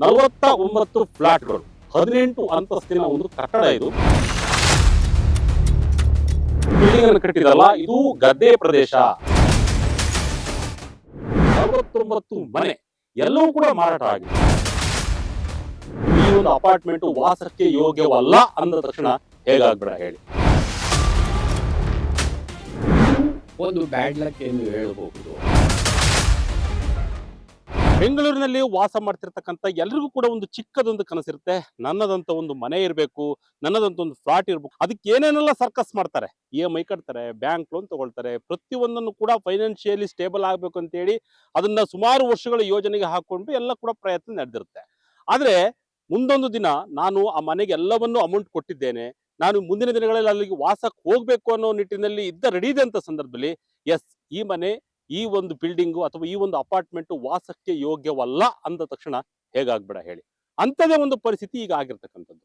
49 ಫ್ಲಾಟ್ಗಳು, 18 ಅಂತಸ್ತಿನ ಒಂದು ಕಟ್ಟಡ. ಇದು ಬಿಲ್ಡಿಂಗ್ ಅನ್ನು ಕಟ್ಟಿದಲ್ಲ, ಇದು ಗದ್ದೆ ಪ್ರದೇಶ. 49 ಮನೆ ಎಲ್ಲವೂ ಕೂಡ ಮಾರಾಟ ಆಗಿದೆ. ಈ ಒಂದು ಅಪಾರ್ಟ್ಮೆಂಟ್ ವಾಸಕ್ಕೆ ಯೋಗ್ಯವಲ್ಲ ಅಂದ ತಕ್ಷಣ ಹೇಗಾಗ್ಬೇಡ ಹೇಳಿ. ಒಂದು ಬ್ಯಾಡ್ ಲಕ್ ಎಂದು ಹೇಳಬಹುದು. ಬೆಂಗಳೂರಿನಲ್ಲಿ ವಾಸ ಮಾಡ್ತಿರ್ತಕ್ಕಂಥ ಎಲ್ರಿಗೂ ಕೂಡ ಒಂದು ಚಿಕ್ಕದೊಂದು ಕನಸಿರುತ್ತೆ. ನನ್ನದಂತ ಒಂದು ಮನೆ ಇರಬೇಕು, ನನ್ನದಂತ ಒಂದು ಫ್ಲಾಟ್ ಇರಬೇಕು. ಅದಕ್ಕೆ ಏನೇನೆಲ್ಲ ಸರ್ಕಸ್ ಮಾಡ್ತಾರೆ, EMI ಕಟ್ತಾರೆ, ಬ್ಯಾಂಕ್ ಲೋನ್ ತಗೊಳ್ತಾರೆ, ಪ್ರತಿಯೊಂದನ್ನು ಕೂಡ ಫೈನಾನ್ಷಿಯಲಿ ಸ್ಟೇಬಲ್ ಆಗಬೇಕು ಅಂತೇಳಿ ಅದನ್ನ ಸುಮಾರು ವರ್ಷಗಳ ಯೋಜನೆಗೆ ಹಾಕೊಂಡು ಎಲ್ಲ ಕೂಡ ಪ್ರಯತ್ನ ನಡೆದಿರುತ್ತೆ. ಆದ್ರೆ ಮುಂದೊಂದು ದಿನ ನಾನು ಆ ಮನೆಗೆ ಎಲ್ಲವನ್ನೂ ಅಮೌಂಟ್ ಕೊಟ್ಟಿದ್ದೇನೆ, ನಾನು ಮುಂದಿನ ದಿನಗಳಲ್ಲಿ ಅಲ್ಲಿಗೆ ವಾಸಕ್ಕೆ ಹೋಗ್ಬೇಕು ಅನ್ನೋ ನಿಟ್ಟಿನಲ್ಲಿ ರೆಡಿ ಇದೆ ಅಂತ ಸಂದರ್ಭದಲ್ಲಿ ಎಸ್, ಈ ಮನೆ, ಈ ಒಂದು ಬಿಲ್ಡಿಂಗು ಅಥವಾ ಈ ಒಂದು ಅಪಾರ್ಟ್ಮೆಂಟ್ ವಾಸಕ್ಕೆ ಯೋಗ್ಯವಲ್ಲ ಅಂದ ತಕ್ಷಣ ಹೇಗಾಗ್ಬೇಡ ಹೇಳಿ. ಅಂಥದೇ ಒಂದು ಪರಿಸ್ಥಿತಿ ಈಗ ಆಗಿರ್ತಕ್ಕಂಥದ್ದು.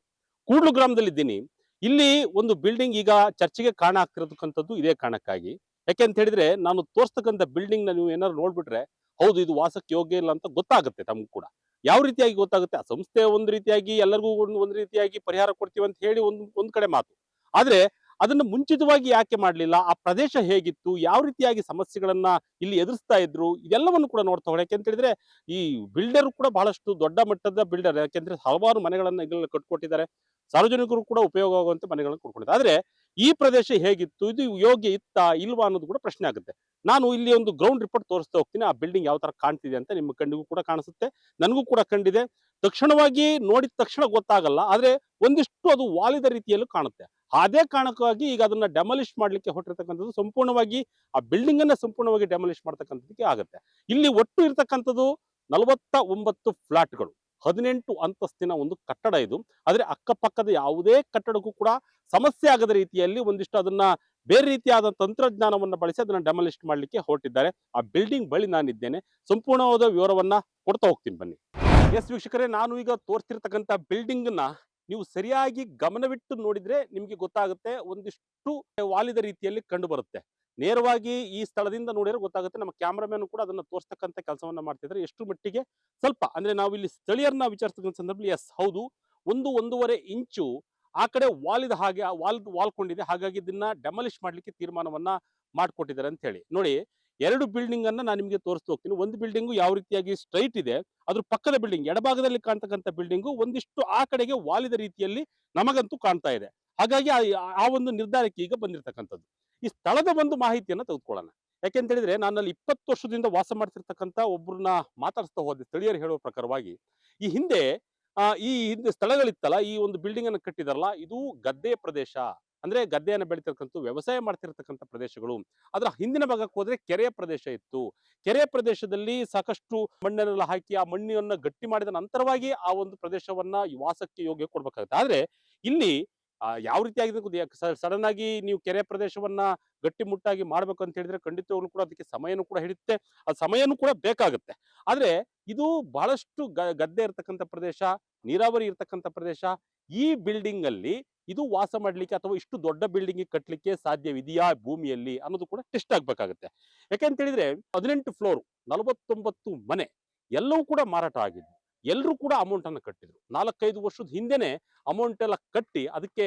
ಕೂಡ್ಲು ಗ್ರಾಮದಲ್ಲಿ ಇದ್ದೀನಿ. ಇಲ್ಲಿ ಒಂದು ಬಿಲ್ಡಿಂಗ್ ಈಗ ಚರ್ಚೆಗೆ ಕಾರಣ ಆಗ್ತಿರತಕ್ಕಂಥದ್ದು ಇದೇ ಕಾರಣಕ್ಕಾಗಿ. ಯಾಕೆ ಅಂತ ಹೇಳಿದ್ರೆ, ನಾನು ತೋರಿಸ್ತಕ್ಕಂಥ ಬಿಲ್ಡಿಂಗ್ ನ ನೀವು ಏನಾದ್ರು ನೋಡ್ಬಿಟ್ರೆ ಹೌದು ಇದು ವಾಸಕ್ಕೆ ಯೋಗ್ಯ ಇಲ್ಲ ಅಂತ ಗೊತ್ತಾಗುತ್ತೆ ತಮಗೂ ಕೂಡ. ಯಾವ ರೀತಿಯಾಗಿ ಗೊತ್ತಾಗುತ್ತೆ? ಆ ಸಂಸ್ಥೆ ಒಂದು ರೀತಿಯಾಗಿ ಎಲ್ಲರಿಗೂ ಒಂದು ರೀತಿಯಾಗಿ ಪರಿಹಾರ ಕೊಡ್ತೀವಿ ಅಂತ ಹೇಳಿ ಒಂದ್ ಕಡೆ ಮಾತು. ಆದ್ರೆ ಅದನ್ನು ಮುಂಚಿತವಾಗಿ ಯಾಕೆ ಮಾಡಲಿಲ್ಲ, ಆ ಪ್ರದೇಶ ಹೇಗಿತ್ತು, ಯಾವ ರೀತಿಯಾಗಿ ಸಮಸ್ಯೆಗಳನ್ನ ಇಲ್ಲಿ ಎದುರಿಸ್ತಾ ಇದ್ರು, ಇದೆಲ್ಲವನ್ನು ಕೂಡ ನೋಡ್ತಾ ಹೋಗೋಣ. ಯಾಕೆಂತ ಹೇಳಿದ್ರೆ ಈ ಬಿಲ್ಡರ್ ಕೂಡ ಬಹಳಷ್ಟು ದೊಡ್ಡ ಮಟ್ಟದ ಬಿಲ್ಡರ್. ಯಾಕೆಂದ್ರೆ ಹಲವಾರು ಮನೆಗಳನ್ನ ಇಲ್ಲಿ ಕಟ್ಕೊಟ್ಟಿದ್ದಾರೆ, ಸಾರ್ವಜನಿಕರು ಕೂಡ ಉಪಯೋಗ ಆಗುವಂತ ಮನೆಗಳನ್ನ ಕೊಟ್ಕೊಂಡಿದ್ದಾರೆ. ಆದ್ರೆ ಈ ಪ್ರದೇಶ ಹೇಗಿತ್ತು, ಇದು ಯೋಗ್ಯ ಇತ್ತಾ ಇಲ್ವಾ ಅನ್ನೋದು ಕೂಡ ಪ್ರಶ್ನೆ ಆಗುತ್ತೆ. ನಾನು ಇಲ್ಲಿ ಒಂದು ಗ್ರೌಂಡ್ ರಿಪೋರ್ಟ್ ತೋರಿಸ್ತಾ ಹೋಗ್ತೀನಿ. ಆ ಬಿಲ್ಡಿಂಗ್ ಯಾವ ತರ ಕಾಣ್ತಿದೆ ಅಂತ ನಿಮ್ಮ ಕಣ್ಣಿಗೂ ಕೂಡ ಕಾಣಿಸುತ್ತೆ, ನನಗೂ ಕೂಡ ಕಂಡಿದೆ. ತಕ್ಷಣವಾಗಿ ನೋಡಿದ ತಕ್ಷಣ ಗೊತ್ತಾಗಲ್ಲ, ಆದ್ರೆ ಒಂದಿಷ್ಟು ಅದು ವಾಲಿದ ರೀತಿಯಲ್ಲೂ ಕಾಣುತ್ತೆ. ಅದೇ ಕಾರಣಕ್ಕಾಗಿ ಈಗ ಅದನ್ನ ಡೆಮಾಲಿಷ್ ಮಾಡ್ಲಿಕ್ಕೆ ಹೊರಟಿರ್ತಕ್ಕಂಥದ್ದು, ಸಂಪೂರ್ಣವಾಗಿ ಆ ಬಿಲ್ಡಿಂಗ್ ಅನ್ನ ಸಂಪೂರ್ಣವಾಗಿ ಡೆಮಾಲಿಷ್ ಮಾಡ್ತಕ್ಕಂಥದ್ದಕ್ಕೆ ಆಗುತ್ತೆ. ಇಲ್ಲಿ ಒಟ್ಟು ಇರ್ತಕ್ಕಂಥದ್ದು 49 ಫ್ಲಾಟ್ಗಳು, 18 ಅಂತಸ್ತಿನ ಒಂದು ಕಟ್ಟಡ ಇದು. ಆದ್ರೆ ಅಕ್ಕಪಕ್ಕದ ಯಾವುದೇ ಕಟ್ಟಡಕ್ಕೂ ಕೂಡ ಸಮಸ್ಯೆ ಆಗದ ರೀತಿಯಲ್ಲಿ ಒಂದಿಷ್ಟು ಅದನ್ನ ಬೇರೆ ರೀತಿಯಾದ ತಂತ್ರಜ್ಞಾನವನ್ನ ಬಳಸಿ ಅದನ್ನ ಡೆಮಾಲಿಷ್ ಮಾಡ್ಲಿಕ್ಕೆ ಹೊರಟಿದ್ದಾರೆ. ಆ ಬಿಲ್ಡಿಂಗ್ ಬಳಿ ನಾನಿದ್ದೇನೆ, ಸಂಪೂರ್ಣವಾದ ವಿವರವನ್ನ ಕೊಡ್ತಾ ಹೋಗ್ತೀನಿ ಬನ್ನಿ. ಎಸ್ ವೀಕ್ಷಕರೇ, ನಾನು ಈಗ ತೋರಿಸ್ತಿರ್ತಕ್ಕಂಥ ಬಿಲ್ಡಿಂಗ್ ನ ನೀವು ಸರಿಯಾಗಿ ಗಮನವಿಟ್ಟು ನೋಡಿದ್ರೆ ನಿಮ್ಗೆ ಗೊತ್ತಾಗುತ್ತೆ, ಒಂದಿಷ್ಟು ವಾಲಿದ ರೀತಿಯಲ್ಲಿ ಕಂಡು ಬರುತ್ತೆ. ನೇರವಾಗಿ ಈ ಸ್ಥಳದಿಂದ ನೋಡಿದ್ರೆ ಗೊತ್ತಾಗುತ್ತೆ. ನಮ್ಮ ಕ್ಯಾಮ್ರಾಮನ್ ಕೂಡ ಅದನ್ನ ತೋರಿಸ್ತಕ್ಕಂಥ ಕೆಲಸವನ್ನ ಮಾಡ್ತಿದ್ದಾರೆ. ಎಷ್ಟು ಮಟ್ಟಿಗೆ ಸ್ವಲ್ಪ ಅಂದ್ರೆ ನಾವು ಇಲ್ಲಿ ಸ್ಥಳೀಯರನ್ನ ವಿಚಾರಿಸ್ತಕ್ಕಂಥ ಸಂದರ್ಭದಲ್ಲಿ ಎಸ್ ಹೌದು, 1-1.5 ಇಂಚು ಆ ಕಡೆ ವಾಲಿದ ಹಾಗೆ ವಾಲ್ಕೊಂಡಿದೆ. ಹಾಗಾಗಿ ಇದನ್ನ ಡೆಮಾಲಿಷ್ ಮಾಡ್ಲಿಕ್ಕೆ ತೀರ್ಮಾನವನ್ನ ಮಾಡ್ಕೊಟ್ಟಿದ್ದಾರೆ ಅಂತ ಹೇಳಿ. ನೋಡಿ, 2 ಬಿಲ್ಡಿಂಗ್ ಅನ್ನ ನಾನು ನಿಮಗೆ ತೋರಿಸ್ತಾ ಹೋಗ್ತೀನಿ. ಒಂದು ಬಿಲ್ಡಿಂಗು ಯಾವ ರೀತಿಯಾಗಿ ಸ್ಟ್ರೈಟ್ ಇದೆ, ಅದ್ರ ಪಕ್ಕದ ಬಿಲ್ಡಿಂಗ್ ಎಡಭಾಗದಲ್ಲಿ ಕಾಣ್ತಕ್ಕಂಥ ಬಿಲ್ಡಿಂಗು ಒಂದಿಷ್ಟು ಆ ಕಡೆಗೆ ವಾಲಿದ ರೀತಿಯಲ್ಲಿ ನಮಗಂತೂ ಕಾಣ್ತಾ ಇದೆ. ಹಾಗಾಗಿ ಆ ಒಂದು ನಿರ್ಧಾರಕ್ಕೆ ಈಗ ಬಂದಿರತಕ್ಕಂಥದ್ದು. ಈ ಸ್ಥಳದ ಒಂದು ಮಾಹಿತಿಯನ್ನ ತೆಗೆದುಕೊಳ್ಳೋಣ. ಯಾಕೆಂತ ಹೇಳಿದ್ರೆ, ನಾನು ಅಲ್ಲಿ 20 ವರ್ಷದಿಂದ ವಾಸ ಮಾಡ್ತಿರ್ತಕ್ಕಂಥ ಒಬ್ಬರನ್ನ ಮಾತಾಡಿಸ್ತಾ ಹೋದೆ. ಸ್ಥಳೀಯರು ಹೇಳುವ ಪ್ರಕಾರವಾಗಿ ಈ ಹಿಂದೆ ಸ್ಥಳಗಳಿತ್ತಲ್ಲ, ಈ ಒಂದು ಬಿಲ್ಡಿಂಗ್ ಅನ್ನು ಕಟ್ಟಿದಾರಲ್ಲ, ಇದು ಗದ್ದೆ ಪ್ರದೇಶ. ಅಂದ್ರೆ ಗದ್ದೆಯನ್ನು ಬೆಳಿತಿರ್ತಕ್ಕಂಥ, ವ್ಯವಸಾಯ ಮಾಡ್ತಿರ್ತಕ್ಕಂಥ ಪ್ರದೇಶಗಳು. ಅದರ ಹಿಂದಿನ ಭಾಗಕ್ಕೆ ಹೋದ್ರೆ ಕೆರೆಯ ಪ್ರದೇಶ ಇತ್ತು. ಕೆರೆಯ ಪ್ರದೇಶದಲ್ಲಿ ಸಾಕಷ್ಟು ಮಣ್ಣನ್ನೆಲ್ಲ ಹಾಕಿ ಆ ಮಣ್ಣನ್ನು ಗಟ್ಟಿ ಮಾಡಿದ ನಂತರವಾಗಿ ಆ ಒಂದು ಪ್ರದೇಶವನ್ನ ವಾಸಕ್ಕೆ ಯೋಗ್ಯ ಕೊಡ್ಬೇಕಾಗುತ್ತೆ. ಆದ್ರೆ ಇಲ್ಲಿ ಯಾವ ರೀತಿಯಾಗಿದೆ, ಸಡನ್ ಆಗಿ ನೀವು ಕೆರೆ ಪ್ರದೇಶವನ್ನ ಗಟ್ಟಿಮುಟ್ಟಾಗಿ ಮಾಡ್ಬೇಕು ಅಂತ ಹೇಳಿದ್ರೆ ಖಂಡಿತವಾಗ್ಲೂ ಕೂಡ ಅದಕ್ಕೆ ಸಮಯನೂ ಕೂಡ ಹಿಡಿಯುತ್ತೆ, ಆ ಸಮಯನೂ ಕೂಡ ಬೇಕಾಗುತ್ತೆ. ಆದ್ರೆ ಇದು ಬಹಳಷ್ಟು ಗದ್ದೆ ಇರ್ತಕ್ಕಂಥ ಪ್ರದೇಶ, ನೀರಾವರಿ ಇರ್ತಕ್ಕಂಥ ಪ್ರದೇಶ. ಈ ಬಿಲ್ಡಿಂಗ್ ಅಲ್ಲಿ ಇದು ವಾಸ ಮಾಡ್ಲಿಕ್ಕೆ ಅಥವಾ ಇಷ್ಟು ದೊಡ್ಡ ಬಿಲ್ಡಿಂಗ್ ಕಟ್ಟಲಿಕ್ಕೆ ಸಾಧ್ಯವಿದೆಯಾ ಭೂಮಿಯಲ್ಲಿ ಅನ್ನೋದು ಕೂಡ ಟೆಸ್ಟ್ ಆಗ್ಬೇಕಾಗುತ್ತೆ. ಯಾಕೆಂತ ಹೇಳಿದ್ರೆ 18 ಫ್ಲೋರ್, 49 ಮನೆ ಎಲ್ಲವೂ ಕೂಡ ಮಾರಾಟ ಆಗಿದ್ದು. ಎಲ್ಲರೂ ಕೂಡ ಅಮೌಂಟ್ ಅನ್ನು ಕಟ್ಟಿದ್ರು. 4-5 ವರ್ಷದ ಹಿಂದೆನೆ ಅಮೌಂಟ್ ಎಲ್ಲ ಕಟ್ಟಿ ಅದಕ್ಕೆ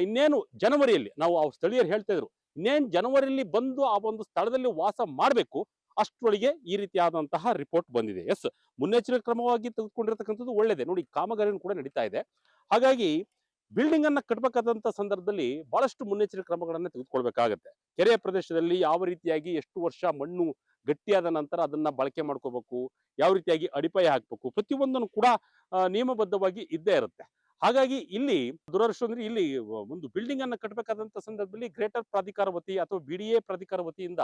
ಇನ್ನೇನು ಜನವರಿಯಲ್ಲಿ, ನಾವು ಸ್ಥಳೀಯರು ಹೇಳ್ತಾ ಇದ್ರು, ಇನ್ನೇನು ಜನವರಿಯಲ್ಲಿ ಬಂದು ಆ ಒಂದು ಸ್ಥಳದಲ್ಲಿ ವಾಸ ಮಾಡಬೇಕು, ಅಷ್ಟರೊಳಗೆ ಈ ರೀತಿಯಾದಂತಹ ರಿಪೋರ್ಟ್ ಬಂದಿದೆ. ಎಸ್, ಮುನ್ನೆಚ್ಚರಿಕೆ ಕ್ರಮವಾಗಿ ತೆಗೆದುಕೊಂಡಿರ್ತಕ್ಕಂಥದ್ದು ಒಳ್ಳೇದೇ. ನೋಡಿ, ಕಾಮಗಾರಿನೂ ಕೂಡ ನಡೀತಾ ಇದೆ. ಹಾಗಾಗಿ ಬಿಲ್ಡಿಂಗ್ ಅನ್ನ ಕಟ್ಟಬೇಕಾದಂತ ಸಂದರ್ಭದಲ್ಲಿ ಬಹಳಷ್ಟು ಮುನ್ನೆಚ್ಚರಿಕೆ ಕ್ರಮಗಳನ್ನ ತೆಗೆದುಕೊಳ್ಬೇಕಾಗತ್ತೆ. ಕೆರೆಯ ಪ್ರದೇಶದಲ್ಲಿ ಯಾವ ರೀತಿಯಾಗಿ ಎಷ್ಟು ವರ್ಷ ಮಣ್ಣು ಗಟ್ಟಿಯಾದ ನಂತರ ಅದನ್ನ ಬಳಕೆ ಮಾಡ್ಕೋಬೇಕು, ಯಾವ ರೀತಿಯಾಗಿ ಅಡಿಪಾಯ ಹಾಕ್ಬೇಕು, ಪ್ರತಿಯೊಂದನ್ನು ಕೂಡ ನಿಯಮಬದ್ಧವಾಗಿ ಇದ್ದೇ ಇರುತ್ತೆ. ಹಾಗಾಗಿ ಇಲ್ಲಿ ದುರದೃಷ್ಟ ಅಂದ್ರೆ, ಇಲ್ಲಿ ಒಂದು ಬಿಲ್ಡಿಂಗ್ ಅನ್ನ ಕಟ್ಟಬೇಕಾದಂತ ಸಂದರ್ಭದಲ್ಲಿ ಗ್ರೇಟರ್ ಪ್ರಾಧಿಕಾರ ವತಿ ಅಥವಾ BDA ಪ್ರಾಧಿಕಾರ ವತಿಯಿಂದ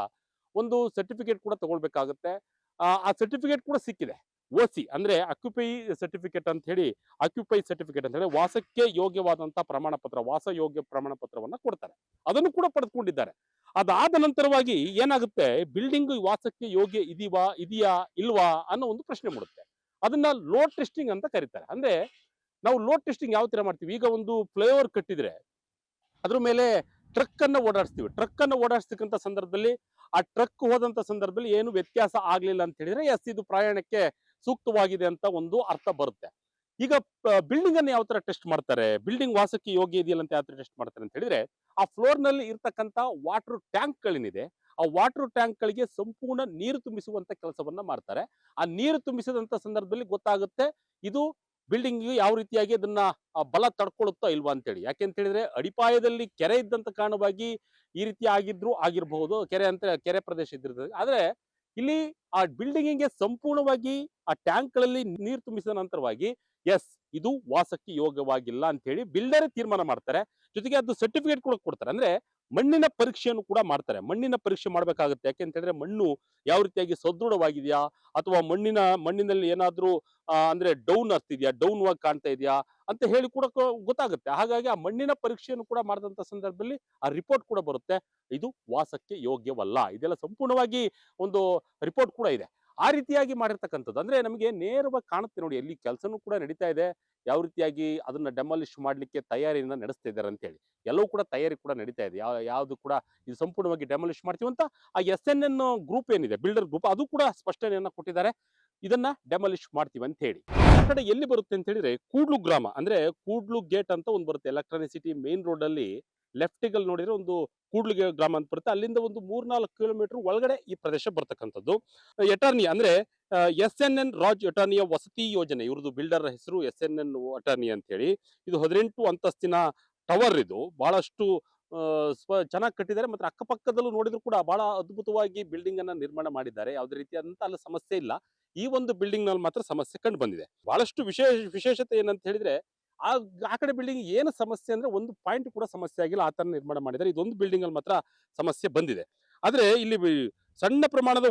ಒಂದು ಸರ್ಟಿಫಿಕೇಟ್ ಕೂಡ ತಗೊಳ್ಬೇಕಾಗುತ್ತೆ. ಆ ಸರ್ಟಿಫಿಕೇಟ್ ಕೂಡ ಸಿಕ್ಕಿದೆ. OC ಅಂದ್ರೆ ಅಕ್ಯುಪೈ ಸರ್ಟಿಫಿಕೇಟ್ ಅಂತ ಹೇಳಿ, ಅಕ್ಯುಪೈ ಸರ್ಟಿಫಿಕೇಟ್ ಅಂತ ಹೇಳಿ ವಾಸಕ್ಕೆ ಯೋಗ್ಯವಾದಂತಹ ಪ್ರಮಾಣ ಪತ್ರ, ವಾಸ ಯೋಗ್ಯ ಪ್ರಮಾಣ ಪತ್ರವನ್ನ ಕೊಡ್ತಾರೆ. ಅದನ್ನು ಕೂಡ ಪಡೆದುಕೊಂಡಿದ್ದಾರೆ. ಅದಾದ ನಂತರವಾಗಿ ಏನಾಗುತ್ತೆ, ಬಿಲ್ಡಿಂಗ್ ವಾಸಕ್ಕೆ ಯೋಗ್ಯ ಇದೆಯಾ ಇಲ್ವಾ ಅನ್ನೋ ಒಂದು ಪ್ರಶ್ನೆ ಮೂಡುತ್ತೆ. ಅದನ್ನ ಲೋಡ್ ಟೆಸ್ಟಿಂಗ್ ಅಂತ ಕರೀತಾರೆ. ಅಂದ್ರೆ ನಾವು ಲೋಡ್ ಟೆಸ್ಟಿಂಗ್ ಯಾವ ತರ ಮಾಡ್ತೀವಿ, ಈಗ ಒಂದು ಫ್ಲೈಓವರ್ ಕಟ್ಟಿದ್ರೆ ಅದ್ರ ಮೇಲೆ ಟ್ರಕ್ ಅನ್ನ ಓಡಾಡಿಸ್ತೀವಿ. ಟ್ರಕ್ ಅನ್ನ ಓಡಾಡಿಸ್ತಕ್ಕಂಥ ಸಂದರ್ಭದಲ್ಲಿ ಆ ಟ್ರಕ್ ಹೋದಂತ ಸಂದರ್ಭದಲ್ಲಿ ಏನು ವ್ಯತ್ಯಾಸ ಆಗ್ಲಿಲ್ಲ ಅಂತ ಹೇಳಿದ್ರೆ ಎಸ್, ಇದು ಪ್ರಯಾಣಕ್ಕೆ ಸೂಕ್ತವಾಗಿದೆ ಅಂತ ಒಂದು ಅರ್ಥ ಬರುತ್ತೆ. ಈಗ ಬಿಲ್ಡಿಂಗ್ ಅನ್ನು ಯಾವ ತರ ಟೆಸ್ಟ್ ಮಾಡ್ತಾರೆ, ಬಿಲ್ಡಿಂಗ್ ವಾಸಕ್ಕೆ ಯೋಗ್ಯ ಇದೆಯಲ್ಲ ಅಂತ ಯಾವ ತರ ಟೆಸ್ಟ್ ಮಾಡ್ತಾರೆ ಅಂತ ಹೇಳಿದ್ರೆ, ಆ ಫ್ಲೋರ್ ನಲ್ಲಿ ಇರ್ತಕ್ಕಂತ ವಾಟರ್ ಟ್ಯಾಂಕ್ ಗಳೇನಿದೆ, ಆ ವಾಟರ್ ಟ್ಯಾಂಕ್ ಗಳಿಗೆ ಸಂಪೂರ್ಣ ನೀರು ತುಂಬಿಸುವಂತ ಕೆಲಸವನ್ನ ಮಾಡ್ತಾರೆ. ಆ ನೀರು ತುಂಬಿಸಿದಂತ ಸಂದರ್ಭದಲ್ಲಿ ಗೊತ್ತಾಗುತ್ತೆ ಇದು ಬಿಲ್ಡಿಂಗ್ ಯಾವ ರೀತಿಯಾಗಿ ಅದನ್ನ ಬಲ ತಡ್ಕೊಳ್ಳುತ್ತೋ ಇಲ್ವಾ ಅಂತೇಳಿ. ಯಾಕೆ ಅಂತ ಹೇಳಿದ್ರೆ ಅಡಿಪಾಯದಲ್ಲಿ ಕೆರೆ ಇದ್ದಂತ ಕಾರಣವಾಗಿ ಈ ರೀತಿ ಆಗಿರಬಹುದು, ಕೆರೆ ಅಂತ ಕೆರೆ ಪ್ರದೇಶ ಇದ್ದಿರ್ತದೆ. ಆದ್ರೆ ಇಲ್ಲಿ ಆ ಬಿಲ್ಡಿಂಗಿಗೆ ಸಂಪೂರ್ಣವಾಗಿ ಆ ಟ್ಯಾಂಕ್ ಗಳಲ್ಲಿ ನೀರು ತುಂಬಿಸಿದ ನಂತರವಾಗಿ ಎಸ್ ಇದು ವಾಸಕ್ಕೆ ಯೋಗ್ಯವಾಗಿಲ್ಲ ಅಂತ ಹೇಳಿ ಬಿಲ್ಡರ್ ತೀರ್ಮಾನ ಮಾಡ್ತಾರೆ. ಜೊತೆಗೆ ಅದು ಸರ್ಟಿಫಿಕೇಟ್ ಕೂಡ ಕೊಡ್ತಾರೆ. ಅಂದ್ರೆ ಮಣ್ಣಿನ ಪರೀಕ್ಷೆಯನ್ನು ಕೂಡ ಮಾಡ್ತಾರೆ. ಮಣ್ಣಿನ ಪರೀಕ್ಷೆ ಮಾಡ್ಬೇಕಾಗುತ್ತೆ. ಯಾಕೆ ಅಂತ ಹೇಳಿದ್ರೆ ಮಣ್ಣು ಯಾವ ರೀತಿಯಾಗಿ ಸದೃಢವಾಗಿದೆಯಾ, ಅಥವಾ ಮಣ್ಣಿನಲ್ಲಿ ಏನಾದ್ರೂ ಅಂದ್ರೆ ಡೌನ್ ಆಗ್ತಿದ್ಯಾ, ಡೌನ್ ಆಗಿ ಕಾಣ್ತಾ ಇದೆಯಾ ಅಂತ ಹೇಳಿ ಕೂಡ ಗೊತ್ತಾಗುತ್ತೆ. ಹಾಗಾಗಿ ಆ ಮಣ್ಣಿನ ಪರೀಕ್ಷೆಯನ್ನು ಕೂಡ ಮಾಡಿದಂತ ಸಂದರ್ಭದಲ್ಲಿ ಆ ರಿಪೋರ್ಟ್ ಕೂಡ ಬರುತ್ತೆ, ಇದು ವಾಸಕ್ಕೆ ಯೋಗ್ಯವಲ್ಲ. ಇದೆಲ್ಲ ಸಂಪೂರ್ಣವಾಗಿ ಒಂದು ರಿಪೋರ್ಟ್ ಕೂಡ ಇದೆ. ಆ ರೀತಿಯಾಗಿ ಮಾಡಿರ್ತಕ್ಕಂಥದ್ದು ಅಂದ್ರೆ ನಮಗೆ ನೇರವಾಗಿ ಕಾಣುತ್ತೆ ನೋಡಿ, ಎಲ್ಲಿ ಕೆಲಸನೂ ಕೂಡ ನಡೀತಾ ಇದೆ, ಯಾವ ರೀತಿಯಾಗಿ ಅದನ್ನ ಡೆಮಾಲಿಷ್ ಮಾಡ್ಲಿಕ್ಕೆ ತಯಾರಿಯನ್ನ ನಡೆಸ್ತಾ ಇದ್ದಾರೆ ಅಂತ ಹೇಳಿ. ಎಲ್ಲವೂ ಕೂಡ ತಯಾರಿ ಕೂಡ ನಡೀತಾ ಇದೆ. ಯಾವ್ದು ಕೂಡ ಇದು ಸಂಪೂರ್ಣವಾಗಿ ಡೆಮಾಲಿಷ್ ಮಾಡ್ತೀವಿ ಅಂತ ಆ SNN ಗ್ರೂಪ್ ಏನಿದೆ, ಬಿಲ್ಡರ್ ಗ್ರೂಪ್, ಅದು ಕೂಡ ಸ್ಪಷ್ಟನೆಯನ್ನ ಕೊಟ್ಟಿದ್ದಾರೆ, ಇದನ್ನ ಡೆಮಾಲಿಷ್ ಮಾಡ್ತೀವಿ ಅಂತ ಹೇಳಿ. ಆ ಕಡೆ ಎಲ್ಲಿ ಬರುತ್ತೆ ಅಂತ ಹೇಳಿದ್ರೆ ಕೂಡ್ಲು ಗ್ರಾಮ, ಅಂದ್ರೆ ಕೂಡ್ಲು ಗೇಟ್ ಅಂತ ಒಂದು ಬರುತ್ತೆ ಎಲೆಕ್ಟ್ರಾನಿಸಿಟಿ ಮೇನ್ ರೋಡ್ ಅಲ್ಲಿ. ಲೆಫ್ಟ್ ಗೆ ನೋಡಿದ್ರೆ ಒಂದು ಕೂಡ್ಲು ಗ್ರಾಮ ಅಂತ ಬರುತ್ತೆ. ಅಲ್ಲಿಂದ ಒಂದು 3-4 ಕಿಲೋಮೀಟರ್ ಒಳಗಡೆ ಈ ಪ್ರದೇಶ ಬರ್ತಕ್ಕಂಥದ್ದು. ಅಟಾರ್ನಿ ಅಂದ್ರೆ SNN ರಾಜ್ ಅಟಾರ್ನಿಯ ವಸತಿ ಯೋಜನೆ, ಇವ್ರದ್ದು ಬಿಲ್ಡರ್ ಹೆಸರು SNN ಅಟಾರ್ನಿ ಅಂತ ಹೇಳಿ. ಇದು 18 ಅಂತಸ್ತಿನ ಟವರ್. ಇದು ಬಹಳಷ್ಟು ಚೆನ್ನಾಗಿ ಕಟ್ಟಿದ್ದಾರೆ. ಮತ್ತೆ ಅಕ್ಕಪಕ್ಕದಲ್ಲೂ ನೋಡಿದ್ರು ಕೂಡ ಬಹಳ ಅದ್ಭುತವಾಗಿ ಬಿಲ್ಡಿಂಗ್ ಅನ್ನ ನಿರ್ಮಾಣ ಮಾಡಿದ್ದಾರೆ. ಯಾವುದೇ ರೀತಿಯಾದಂತ ಅಲ್ಲಿ ಸಮಸ್ಯೆ ಇಲ್ಲ. ಈ ಒಂದು ಬಿಲ್ಡಿಂಗ್ ನಲ್ಲಿ ಮಾತ್ರ ಸಮಸ್ಯೆ ಕಂಡು ಬಂದಿದೆ. ಬಹಳಷ್ಟು ವಿಶೇಷತೆ ಏನಂತ ಹೇಳಿದ್ರೆ ಆ ಆ ಕಡೆ ಬಿಲ್ಡಿಂಗ್ ಏನು ಸಮಸ್ಯೆ ಅಂದ್ರೆ ಒಂದು ಪಾಯಿಂಟ್ ಕೂಡ ಸಮಸ್ಯೆ ಆಗಿಲ್ಲ, ಆ ತರ ನಿರ್ಮಾಣ ಮಾಡಿದ್ದಾರೆ. ಇದೊಂದು ಬಿಲ್ಡಿಂಗ್ ಅಲ್ಲಿ ಮಾತ್ರ ಸಮಸ್ಯೆ ಬಂದಿದೆ. ಆದ್ರೆ ಇಲ್ಲಿ ಸಣ್ಣ ಪ್ರಮಾಣದ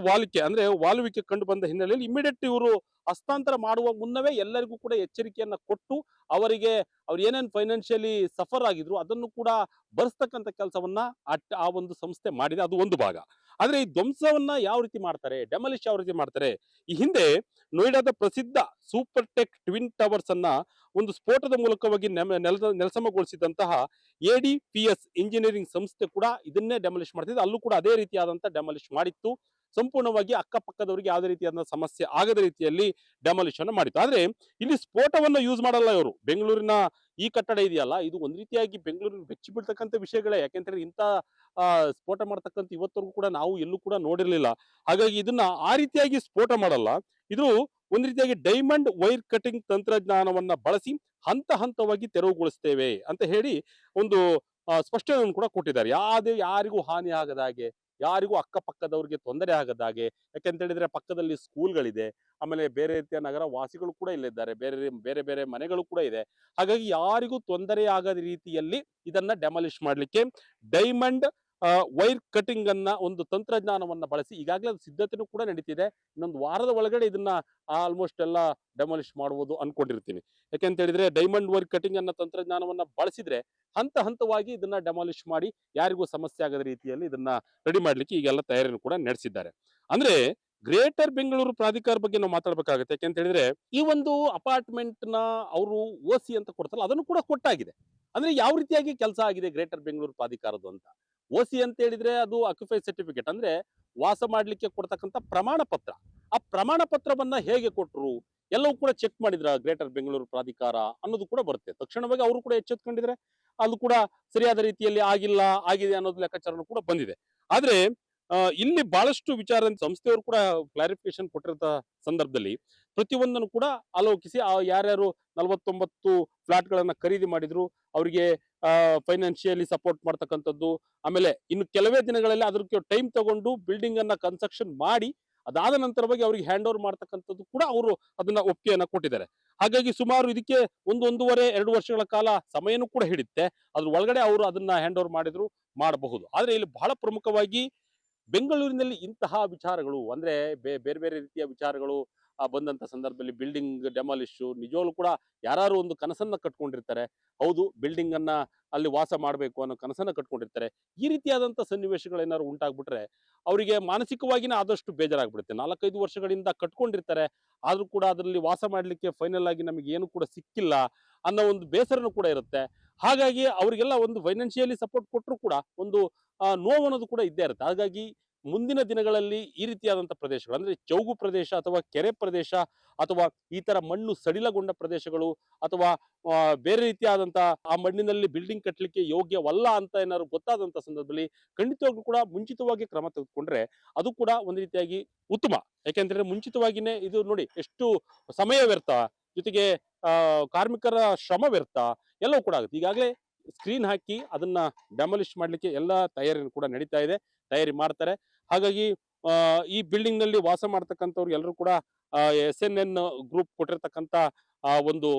ವಾಲುವಿಕೆ ಕಂಡು ಬಂದ ಹಿನ್ನೆಲೆಯಲ್ಲಿ ಇಮಿಡಿಯೇಟ್ ಇವರು ಹಸ್ತಾಂತರ ಮಾಡುವ ಮುನ್ನವೇ ಎಲ್ಲರಿಗೂ ಕೂಡ ಎಚ್ಚರಿಕೆಯನ್ನ ಕೊಟ್ಟು ಅವರಿಗೆ ಅವ್ರು ಏನೇನು ಫೈನಾನ್ಷಿಯಲಿ ಸಫರ್ ಆಗಿದ್ರು ಅದನ್ನು ಕೂಡ ಭರಿಸ್ತಕ್ಕಂಥ ಕೆಲಸವನ್ನ ಆ ಒಂದು ಸಂಸ್ಥೆ ಮಾಡಿದೆ. ಅದು ಒಂದು ಭಾಗ. ಆದ್ರೆ ಈ ಧ್ವಂಸವನ್ನ ಯಾವ ರೀತಿ ಮಾಡ್ತಾರೆ, ಡೆಮಾಲಿಶ್ ಯಾವ ರೀತಿ ಮಾಡ್ತಾರೆ, ಈ ಹಿಂದೆ ನೋಯ್ಡಾದ ಪ್ರಸಿದ್ಧ ಸೂಪರ್ ಟೆಕ್ ಟ್ವಿನ್ ಟವರ್ಸ್ ಅನ್ನ ಒಂದು ಸ್ಫೋಟದ ಮೂಲಕವಾಗಿ ನೆಲಸಮಗೊಳಿಸಿದಂತಹ ADPS ಇಂಜಿನಿಯರಿಂಗ್ ಸಂಸ್ಥೆ ಕೂಡ ಇದನ್ನೇ ಡೆಮಾಲಿಶ್ ಮಾಡ್ತಿದೆ. ಅಲ್ಲೂ ಕೂಡ ಅದೇ ರೀತಿಯಾದಂತ ಡೆಮಾಲಿಶ್ ಮಾಡಿತ್ತು. ಸಂಪೂರ್ಣವಾಗಿ ಅಕ್ಕಪಕ್ಕದವರಿಗೆ ಯಾವುದೇ ರೀತಿಯಾದ ಸಮಸ್ಯೆ ಆಗದ ರೀತಿಯಲ್ಲಿ ಡೆಮಾಲಿಶನ್ ಮಾಡಿತ್ತು. ಆದ್ರೆ ಇಲ್ಲಿ ಸ್ಫೋಟವನ್ನ ಯೂಸ್ ಮಾಡಲ್ಲ ಇವರು. ಬೆಂಗಳೂರಿನ ಈ ಕಟ್ಟಡ ಇದೆಯಲ್ಲ, ಇದು ಒಂದ್ ರೀತಿಯಾಗಿ ಬೆಂಗಳೂರಿನ ಬೆಚ್ಚಿ ಬೀಳ್ತಕ್ಕಂಥ ವಿಷಯಗಳೇ. ಯಾಕೆಂದ್ರೆ ಇಂತ ಸ್ಫೋಟ ಮಾಡ್ತಕ್ಕಂಥ ಇವತ್ತರೆಗೂ ಕೂಡ ನಾವು ಎಲ್ಲೂ ಕೂಡ ನೋಡಿರ್ಲಿಲ್ಲ. ಹಾಗಾಗಿ ಇದನ್ನ ಆ ರೀತಿಯಾಗಿ ಸ್ಫೋಟ ಮಾಡಲ್ಲ. ಇದು ಒಂದ್ ರೀತಿಯಾಗಿ ಡೈಮಂಡ್ ವೈರ್ ಕಟಿಂಗ್ ತಂತ್ರಜ್ಞಾನವನ್ನ ಬಳಸಿ ಹಂತ ಹಂತವಾಗಿ ತೆರವುಗೊಳಿಸ್ತೇವೆ ಅಂತ ಹೇಳಿ ಒಂದು ಸ್ಪಷ್ಟನೆಯನ್ನು ಕೂಡ ಕೊಟ್ಟಿದ್ದಾರೆ. ಯಾರಿಗೂ ಹಾನಿ ಆಗದ ಹಾಗೆ, ಯಾರಿಗೂ ಅಕ್ಕಪಕ್ಕದವ್ರಿಗೆ ತೊಂದರೆ ಆಗದ ಹಾಗೆ. ಯಾಕೆಂತ ಹೇಳಿದ್ರೆ ಪಕ್ಕದಲ್ಲಿ ಸ್ಕೂಲ್ಗಳಿದೆ, ಆಮೇಲೆ ಬೇರೆ ರೀತಿಯ ನಗರ ವಾಸಿಗಳು ಕೂಡ ಇಲ್ಲಿದ್ದಾರೆ, ಬೇರೆ ಬೇರೆ ಮನೆಗಳು ಕೂಡ ಇದೆ. ಹಾಗಾಗಿ ಯಾರಿಗೂ ತೊಂದರೆ ಆಗದ ರೀತಿಯಲ್ಲಿ ಇದನ್ನ ಡೆಮಾಲಿಶ್ ಮಾಡ್ಲಿಕ್ಕೆ ಡೈಮಂಡ್ ವೈರ್ ಕಟಿಂಗ್ ಅನ್ನ ಒಂದು ತಂತ್ರಜ್ಞಾನವನ್ನ ಬಳಸಿ ಈಗಾಗಲೇ ಸಿದ್ಧತೆನೂ ಕೂಡ ನಡೀತಿದೆ. ಇನ್ನೊಂದು ವಾರದ ಒಳಗಡೆ ಇದನ್ನ ಆಲ್ಮೋಸ್ಟ್ ಎಲ್ಲ ಡೆಮಾಲಿಶ್ ಮಾಡುವುದು ಅನ್ಕೊಂಡಿರ್ತೀನಿ. ಯಾಕೆಂತ ಹೇಳಿದ್ರೆ ಡೈಮಂಡ್ ವೈರ್ ಕಟಿಂಗ್ ಅನ್ನ ತಂತ್ರಜ್ಞಾನವನ್ನ ಬಳಸಿದ್ರೆ ಹಂತ ಹಂತವಾಗಿ ಇದನ್ನ ಡೆಮಾಲಿಶ್ ಮಾಡಿ ಯಾರಿಗೂ ಸಮಸ್ಯೆ ಆಗದ ರೀತಿಯಲ್ಲಿ ಇದನ್ನ ರೆಡಿ ಮಾಡ್ಲಿಕ್ಕೆ ಈಗೆಲ್ಲ ತಯಾರಿಯನ್ನು ಕೂಡ ನಡೆಸಿದ್ದಾರೆ. ಅಂದ್ರೆ ಗ್ರೇಟರ್ ಬೆಂಗಳೂರು ಪ್ರಾಧಿಕಾರ ಬಗ್ಗೆ ನಾವು ಮಾತಾಡ್ಬೇಕಾಗುತ್ತೆ. ಯಾಕೆಂತ ಹೇಳಿದ್ರೆ ಈ ಒಂದು ಅಪಾರ್ಟ್ಮೆಂಟ್ ನ ಅವರು OC ಅಂತ ಕೊಡ್ತಾರಲ್ಲ, ಅದನ್ನು ಕೂಡ ಕೊಟ್ಟಾಗಿದೆ. ಅಂದ್ರೆ ಯಾವ ರೀತಿಯಾಗಿ ಕೆಲಸ ಆಗಿದೆ ಗ್ರೇಟರ್ ಬೆಂಗಳೂರು ಪ್ರಾಧಿಕಾರದ್ದು ಅಂತ. OC ಅಂತ ಹೇಳಿದ್ರೆ ಅದು ಆಕ್ಯುಪೈ ಸರ್ಟಿಫಿಕೇಟ್, ಅಂದ್ರೆ ವಾಸ ಮಾಡ್ಲಿಕ್ಕೆ ಕೊಡ್ತಕ್ಕಂಥ ಪ್ರಮಾಣ ಪತ್ರ. ಆ ಪ್ರಮಾಣ ಪತ್ರವನ್ನ ಹೇಗೆ ಕೊಟ್ಟರು, ಎಲ್ಲವೂ ಕೂಡ ಚೆಕ್ ಮಾಡಿದ್ರ ಗ್ರೇಟರ್ ಬೆಂಗಳೂರು ಪ್ರಾಧಿಕಾರ ಅನ್ನೋದು ಕೂಡ ಬರುತ್ತೆ. ತಕ್ಷಣವಾಗಿ ಅವರು ಕೂಡ ಎಚ್ಚೆತ್ಕೊಂಡಿದ್ರೆ ಅದು ಕೂಡ ಸರಿಯಾದ ರೀತಿಯಲ್ಲಿ ಆಗಿದೆ ಅನ್ನೋದು ಲೆಕ್ಕಾಚಾರ ಕೂಡ ಬಂದಿದೆ. ಆದ್ರೆ ಇಲ್ಲಿ ಬಹಳಷ್ಟು ವಿಚಾರ ಸಂಸ್ಥೆಯವರು ಕೂಡ ಕ್ಲಾರಿಫಿಕೇಶನ್ ಕೊಟ್ಟಿರೋ ಸಂದರ್ಭದಲ್ಲಿ ಪ್ರತಿಯೊಂದನ್ನು ಕೂಡ ಆಲೋಕಿಸಿ ಯಾರ್ಯಾರು 49 ಫ್ಲಾಟ್ ಗಳನ್ನ ಖರೀದಿ ಮಾಡಿದ್ರು ಅವರಿಗೆ ಫೈನಾನ್ಷಿಯಲಿ ಸಪೋರ್ಟ್ ಮಾಡ್ತಕ್ಕಂಥದ್ದು, ಆಮೇಲೆ ಇನ್ನು ಕೆಲವೇ ದಿನಗಳಲ್ಲಿ ಅದಕ್ಕೆ ಟೈಮ್ ತಗೊಂಡು ಬಿಲ್ಡಿಂಗ್ ಅನ್ನ ಕನ್ಸ್ಟ್ರಕ್ಷನ್ ಮಾಡಿ ಅದಾದ ನಂತರವಾಗಿ ಅವರಿಗೆ ಹ್ಯಾಂಡ್ ಓವರ್ ಮಾಡ್ತಕ್ಕಂಥದ್ದು ಕೂಡ ಅವರು ಅದನ್ನ ಒಪ್ಪಿಗೆಯನ್ನ ಕೊಟ್ಟಿದ್ದಾರೆ. ಹಾಗಾಗಿ ಸುಮಾರು ಇದಕ್ಕೆ 1-1.5-2 ವರ್ಷಗಳ ಕಾಲ ಸಮಯನೂ ಕೂಡ ಹಿಡಿಯುತ್ತೆ. ಅದ್ರ ಒಳಗಡೆ ಅವರು ಅದನ್ನ ಹ್ಯಾಂಡ್ ಓವರ್ ಮಾಡಿದ್ರು ಮಾಡಬಹುದು. ಆದ್ರೆ ಇಲ್ಲಿ ಬಹಳ ಪ್ರಮುಖವಾಗಿ ಬೆಂಗಳೂರಿನಲ್ಲಿ ಇಂತಹ ವಿಚಾರಗಳು ಅಂದ್ರೆ ಬೇರೆ ಬೇರೆ ರೀತಿಯ ವಿಚಾರಗಳು ಬಂದಂತ ಸಂದರ್ಭದಲ್ಲಿ ಬಿಲ್ಡಿಂಗ್ ಡೆಮಾಲಿಶ್ ನಿಜವಾಗ್ಲೂ ಕೂಡ ಯಾರು ಒಂದು ಕನಸನ್ನ ಕಟ್ಕೊಂಡಿರ್ತಾರೆ. ಹೌದು, ಬಿಲ್ಡಿಂಗ್ ಅನ್ನ ಅಲ್ಲಿ ವಾಸ ಮಾಡಬೇಕು ಅನ್ನೋ ಕನಸನ್ನ ಕಟ್ಕೊಂಡಿರ್ತಾರೆ. ಈ ರೀತಿಯಾದಂತ ಸನ್ನಿವೇಶಗಳೇನಾದ್ರು ಉಂಟಾಗ್ಬಿಟ್ರೆ ಅವರಿಗೆ ಮಾನಸಿಕವಾಗಿನೇ ಆದಷ್ಟು ಬೇಜಾರಾಗ್ಬಿಡುತ್ತೆ. 4-5 ವರ್ಷಗಳಿಂದ ಕಟ್ಕೊಂಡಿರ್ತಾರೆ, ಆದ್ರೂ ಕೂಡ ಅದರಲ್ಲಿ ವಾಸ ಮಾಡ್ಲಿಕ್ಕೆ ಫೈನಲ್ ಆಗಿ ನಮಗೆ ಏನು ಕೂಡ ಸಿಕ್ಕಿಲ್ಲ ಅನ್ನೋ ಒಂದು ಬೇಸರನು ಕೂಡ ಇರುತ್ತೆ. ಹಾಗಾಗಿ ಅವರಿಗೆಲ್ಲ ಒಂದು ಫೈನಾನ್ಷಿಯಲಿ ಸಪೋರ್ಟ್ ಕೊಟ್ಟರು ಕೂಡ ಒಂದು ನೋವು ಅನ್ನೋದು ಕೂಡ ಇದ್ದೇ ಇರುತ್ತೆ. ಹಾಗಾಗಿ ಮುಂದಿನ ದಿನಗಳಲ್ಲಿ ಈ ರೀತಿಯಾದಂತಹ ಪ್ರದೇಶಗಳು ಅಂದ್ರೆ ಚೌಗು ಪ್ರದೇಶ ಅಥವಾ ಕೆರೆ ಪ್ರದೇಶ ಅಥವಾ ಈ ತರ ಮಣ್ಣು ಸಡಿಲಗೊಂಡ ಪ್ರದೇಶಗಳು ಅಥವಾ ಬೇರೆ ರೀತಿಯಾದಂತಹ ಆ ಮಣ್ಣಿನಲ್ಲಿ ಬಿಲ್ಡಿಂಗ್ ಕಟ್ಟಲಿಕ್ಕೆ ಯೋಗ್ಯವಲ್ಲ ಅಂತ ಏನಾದ್ರು ಗೊತ್ತಾದಂತ ಸಂದರ್ಭದಲ್ಲಿ ಖಂಡಿತವಾಗ್ಲೂ ಕೂಡ ಮುಂಚಿತವಾಗಿ ಕ್ರಮ ತೆಗೆದುಕೊಂಡ್ರೆ ಅದು ಕೂಡ ಒಂದು ರೀತಿಯಾಗಿ ಉತ್ತಮ. ಯಾಕೆಂತಂದ್ರೆ ಮುಂಚಿತವಾಗಿನೇ ಇದು ನೋಡಿ ಎಷ್ಟು ಸಮಯ ವ್ಯರ್ಥ, ಜೊತೆಗೆ ಕಾರ್ಮಿಕರ ಶ್ರಮ ವ್ಯರ್ಥ ಎಲ್ಲವೂ ಕೂಡ ಆಗುತ್ತೆ. ಈಗಾಗಲೇ ಸ್ಕ್ರೀನ್ ಹಾಕಿ ಅದನ್ನ ಡೆಮಾಲಿಷ್ ಮಾಡ್ಲಿಕ್ಕೆ ಎಲ್ಲ ತಯಾರಿ ಕೂಡ ನಡೀತಾ ಇದೆ, ತಯಾರಿ ಮಾಡ್ತಾರೆ. ಹಾಗಾಗಿ ಈ ಬಿಲ್ಡಿಂಗ್ ನಲ್ಲಿ ವಾಸ ಮಾಡ್ತಕ್ಕಂಥವ್ರು ಎಲ್ಲರೂ ಕೂಡ SNN ಗ್ರೂಪ್ ಕೊಟ್ಟಿರ್ತಕ್ಕಂಥ ಒಂದು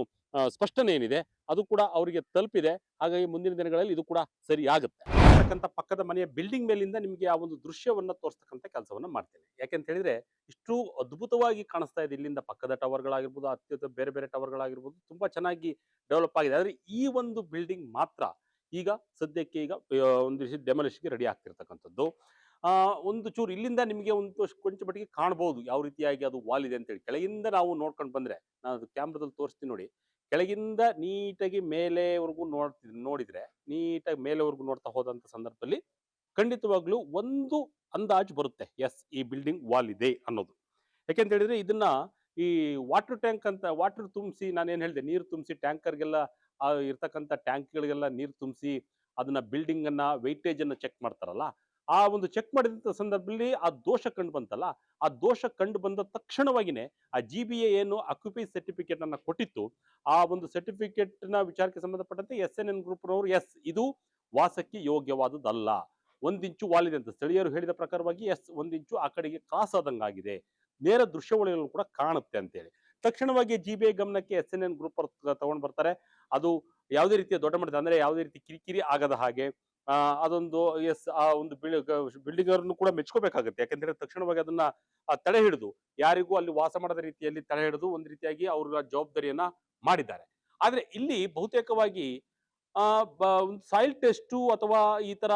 ಸ್ಪಷ್ಟನೆ ಏನಿದೆ ಅದು ಕೂಡ ಅವರಿಗೆ ತಲುಪಿದೆ. ಹಾಗಾಗಿ ಮುಂದಿನ ದಿನಗಳಲ್ಲಿ ಇದು ಕೂಡ ಸರಿ ಆಗುತ್ತೆ. ಪಕ್ಕದ ಮನೆಯ ಬಿಲ್ಡಿಂಗ್ ಮೇಲಿಂದ ನಿಮಗೆ ಆ ಒಂದು ದೃಶ್ಯವನ್ನ ತೋರಿಸ್ತಕ್ಕಂಥ ಕೆಲಸವನ್ನ ಮಾಡ್ತೇನೆ. ಯಾಕೆಂತ ಹೇಳಿದ್ರೆ ಇಷ್ಟು ಅದ್ಭುತವಾಗಿ ಕಾಣಿಸ್ತಾ ಇದೆ. ಇಲ್ಲಿಂದ ಪಕ್ಕದ ಟವರ್ಗಳಾಗಿರ್ಬೋದು, ಅತ್ಯಂತ ಬೇರೆ ಬೇರೆ ಟವರ್ಗಳಾಗಿರ್ಬೋದು, ತುಂಬಾ ಚೆನ್ನಾಗಿ ಡೆವಲಪ್ ಆಗಿದೆ. ಆದ್ರೆ ಈ ಒಂದು ಬಿಲ್ಡಿಂಗ್ ಮಾತ್ರ ಈಗ ಸದ್ಯಕ್ಕೆ ಈಗ ಒಂದು ಡೆಮಾಲಿಷ್ಗೆ ರೆಡಿ ಆಗ್ತಿರ್ತಕ್ಕಂಥದ್ದು. ಒಂದು ಚೂರು ಇಲ್ಲಿಂದ ನಿಮಗೆ ಒಂದು ಕೊಂಚ ಮಟ್ಟಿಗೆ ಕಾಣಬಹುದು ಯಾವ ರೀತಿಯಾಗಿ ಅದು ವಾಲ್ ಇದೆ ಅಂತೇಳಿ. ಕೆಳಗಿಂದ ನಾವು ನೋಡ್ಕೊಂಡು ಬಂದ್ರೆ, ನಾನು ಅದು ಕ್ಯಾಮ್ರಾದಲ್ಲಿ ತೋರಿಸ್ತೀನಿ ನೋಡಿ, ಕೆಳಗಿಂದ ನೀಟಾಗಿ ಮೇಲೆವರೆಗೂ ನೋಡಿದ್ರೆ ನೀಟಾಗಿ ಮೇಲೆವರೆಗೂ ನೋಡ್ತಾ ಹೋದಂತ ಸಂದರ್ಭದಲ್ಲಿ ಖಂಡಿತವಾಗ್ಲೂ ಒಂದು ಅಂದಾಜು ಬರುತ್ತೆ, ಎಸ್ ಈ ಬಿಲ್ಡಿಂಗ್ ವಾಲ್ ಇದೆ ಅನ್ನೋದು. ಯಾಕೆಂತ ಹೇಳಿದ್ರೆ ಇದನ್ನ ಈ ವಾಟರ್ ಟ್ಯಾಂಕ್ ಅಂತ ವಾಟರ್ ತುಂಬಿಸಿ, ನಾನೇನ್ ಹೇಳಿದೆ, ನೀರು ತುಂಬಿಸಿ ಟ್ಯಾಂಕರ್ಗೆಲ್ಲ ಇರ್ತಕ್ಕಂಥ ಟ್ಯಾಂಕ್ಗಳಿಗೆಲ್ಲ ನೀರು ತುಂಬಿಸಿ ಅದನ್ನ ಬಿಲ್ಡಿಂಗ್ ಅನ್ನ ವೆಯ್ಟೇಜ್ ಅನ್ನ ಚೆಕ್ ಮಾಡ್ತಾರಲ್ಲ, ಆ ಒಂದು ಚೆಕ್ ಮಾಡಿದಂತ ಸಂದರ್ಭದಲ್ಲಿ ಆ ದೋಷ ಕಂಡು ಬಂತಲ್ಲ, ಆ ದೋಷ ಕಂಡು ಬಂದ ತಕ್ಷಣವಾಗಿನೇ ಆ GBA ಏನು ಅಕ್ಯುಪೈ ಸರ್ಟಿಫಿಕೇಟ್ ಅನ್ನ ಕೊಟ್ಟಿತ್ತು, ಆ ಒಂದು ಸರ್ಟಿಫಿಕೇಟ್ ನ ವಿಚಾರಕ್ಕೆ ಸಂಬಂಧಪಟ್ಟಂತೆ SNN ಗ್ರೂಪ್ನವರು ಎಸ್ ಇದು ವಾಸಕ್ಕೆ ಯೋಗ್ಯವಾದುದಲ್ಲ, 1 ಇಂಚು ವಾಲ್ ಇದೆ ಅಂತ ಸ್ಥಳೀಯರು ಹೇಳಿದ ಪ್ರಕಾರವಾಗಿ ಎಸ್ 1 ಇಂಚು ಆ ಕಡೆಗೆ ಕ್ರಾಸ್ ಆದಂಗಾಗಿದೆ, ನೇರ ದೃಶ್ಯಾವಳಿಗಳು ಕೂಡ ಕಾಣುತ್ತೆ ಅಂತೇಳಿ ತಕ್ಷಣವಾಗಿ GBA ಗಮನಕ್ಕೆ SNN ಗ್ರೂಪ್ ತಗೊಂಡ್ ಬರ್ತಾರೆ. ಅದು ಯಾವುದೇ ರೀತಿಯ ದೊಡ್ಡ ಮಟ್ಟದ ಅಂದ್ರೆ ಯಾವುದೇ ರೀತಿ ಕಿರಿಕಿರಿ ಆಗದ ಹಾಗೆ ಅದೊಂದು ಎಸ್ ಆ ಒಂದು ಬಿಲ್ಡಿಂಗ್ ಅವರನ್ನು ಕೂಡ ಮೆಚ್ಕೋಬೇಕಾಗುತ್ತೆ. ಯಾಕಂದ್ರೆ ತಕ್ಷಣವಾಗಿ ಅದನ್ನ ತಡೆ ಹಿಡಿದು ಯಾರಿಗೂ ಅಲ್ಲಿ ವಾಸ ಮಾಡದ ರೀತಿಯಲ್ಲಿ ತಡೆ ಹಿಡಿದು ಒಂದು ರೀತಿಯಾಗಿ ಅವರ ಜವಾಬ್ದಾರಿಯನ್ನ ಮಾಡಿದ್ದಾರೆ. ಆದ್ರೆ ಇಲ್ಲಿ ಬಹುತೇಕವಾಗಿ ಒಂದು ಸಾಯಿಲ್ ಟೆಸ್ಟು ಅಥವಾ ಈ ತರ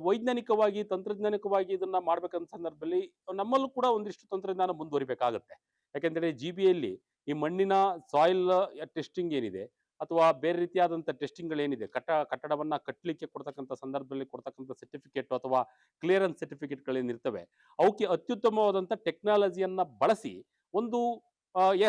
ವೈಜ್ಞಾನಿಕವಾಗಿ ತಂತ್ರಜ್ಞಾನಿಕವಾಗಿ ಇದನ್ನ ಮಾಡ್ಬೇಕಂತ ಸಂದರ್ಭದಲ್ಲಿ ನಮ್ಮಲ್ಲೂ ಕೂಡ ಒಂದಿಷ್ಟು ತಂತ್ರಜ್ಞಾನ ಮುಂದುವರಿಬೇಕಾಗತ್ತೆ. ಯಾಕೆಂದ್ರೆ GBAಯಲ್ಲಿ ಈ ಮಣ್ಣಿನ ಸಾಯಿಲ್ ಟೆಸ್ಟಿಂಗ್ ಏನಿದೆ ಅಥವಾ ಬೇರೆ ರೀತಿಯಾದಂಥ ಟೆಸ್ಟಿಂಗ್ಗಳೇನಿದೆ, ಕಟ್ಟಡವನ್ನ ಕಟ್ಟಲಿಕ್ಕೆ ಕೊಡ್ತಕ್ಕಂಥ ಸಂದರ್ಭದಲ್ಲಿ ಕೊಡ್ತಕ್ಕಂಥ ಸರ್ಟಿಫಿಕೇಟ್ ಅಥವಾ ಕ್ಲಿಯರೆನ್ಸ್ ಸರ್ಟಿಫಿಕೇಟ್ಗಳೇನಿರ್ತವೆ ಅವಕ್ಕೆ ಅತ್ಯುತ್ತಮವಾದಂಥ ಟೆಕ್ನಾಲಜಿಯನ್ನ ಬಳಸಿ ಒಂದು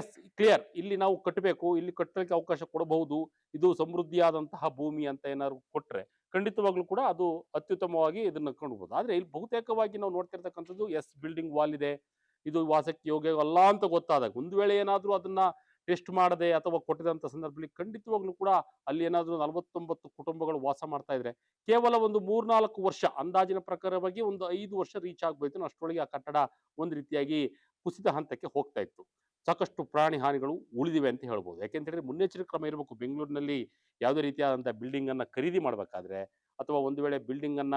ಎಸ್ ಕ್ಲಿಯರ್ ಇಲ್ಲಿ ನಾವು ಕಟ್ಟಬೇಕು, ಇಲ್ಲಿ ಕಟ್ಟಲಿಕ್ಕೆ ಅವಕಾಶ ಕೊಡಬಹುದು, ಇದು ಸಮೃದ್ಧಿಯಾದಂತಹ ಭೂಮಿ ಅಂತ ಏನಾದ್ರು ಕೊಟ್ರೆ ಖಂಡಿತವಾಗ್ಲೂ ಕೂಡ ಅದು ಅತ್ಯುತ್ತಮವಾಗಿ ಇದನ್ನ ಕಾಣಬಹುದು. ಆದ್ರೆ ಇಲ್ಲಿ ಬಹುತೇಕವಾಗಿ ನಾವು ನೋಡ್ತಿರ್ತಕ್ಕಂಥದ್ದು ಎಸ್ ಬಿಲ್ಡಿಂಗ್ ವಾಲ್ ಇದೆ, ಇದು ವಾಸಕ್ಕೆ ಯೋಗ್ಯವಲ್ಲ ಅಂತ ಗೊತ್ತಾದಾಗ ಒಂದು ವೇಳೆ ಏನಾದ್ರೂ ಅದನ್ನ ಟೆಸ್ಟ್ ಮಾಡದೆ ಅಥವಾ ಕೊಟ್ಟಿದಂತ ಸಂದರ್ಭದಲ್ಲಿ ಖಂಡಿತವಾಗ್ಲೂ ಕೂಡ ಅಲ್ಲಿ ಏನಾದ್ರೂ 49 ಕುಟುಂಬಗಳು ವಾಸ ಮಾಡ್ತಾ ಇದ್ರೆ ಕೇವಲ ಒಂದು 3-4 ವರ್ಷ ಅಂದಾಜಿನ ಪ್ರಕಾರವಾಗಿ ಒಂದು 5 ವರ್ಷ ರೀಚ್ ಆಗ್ಬೋಯ್ತು, ಅಷ್ಟರೊಳಗೆ ಆ ಕಟ್ಟಡ ಒಂದು ರೀತಿಯಾಗಿ ಕುಸಿತ ಹಂತಕ್ಕೆ ಹೋಗ್ತಾ ಇತ್ತು. ಸಾಕಷ್ಟು ಪ್ರಾಣಿ ಹಾನಿಗಳು ಉಳಿದಿವೆ ಅಂತ ಹೇಳ್ಬೋದು. ಯಾಕೆಂತ ಹೇಳಿದ್ರೆ ಮುನ್ನೆಚ್ಚರಿಕೆ ಕ್ರಮ ಇರಬೇಕು. ಬೆಂಗಳೂರಿನಲ್ಲಿ ಯಾವುದೇ ರೀತಿಯಾದಂತಹ ಬಿಲ್ಡಿಂಗ್ ಅನ್ನ ಖರೀದಿ ಮಾಡ್ಬೇಕಾದ್ರೆ ಅಥವಾ ಒಂದು ವೇಳೆ ಬಿಲ್ಡಿಂಗ್ ಅನ್ನ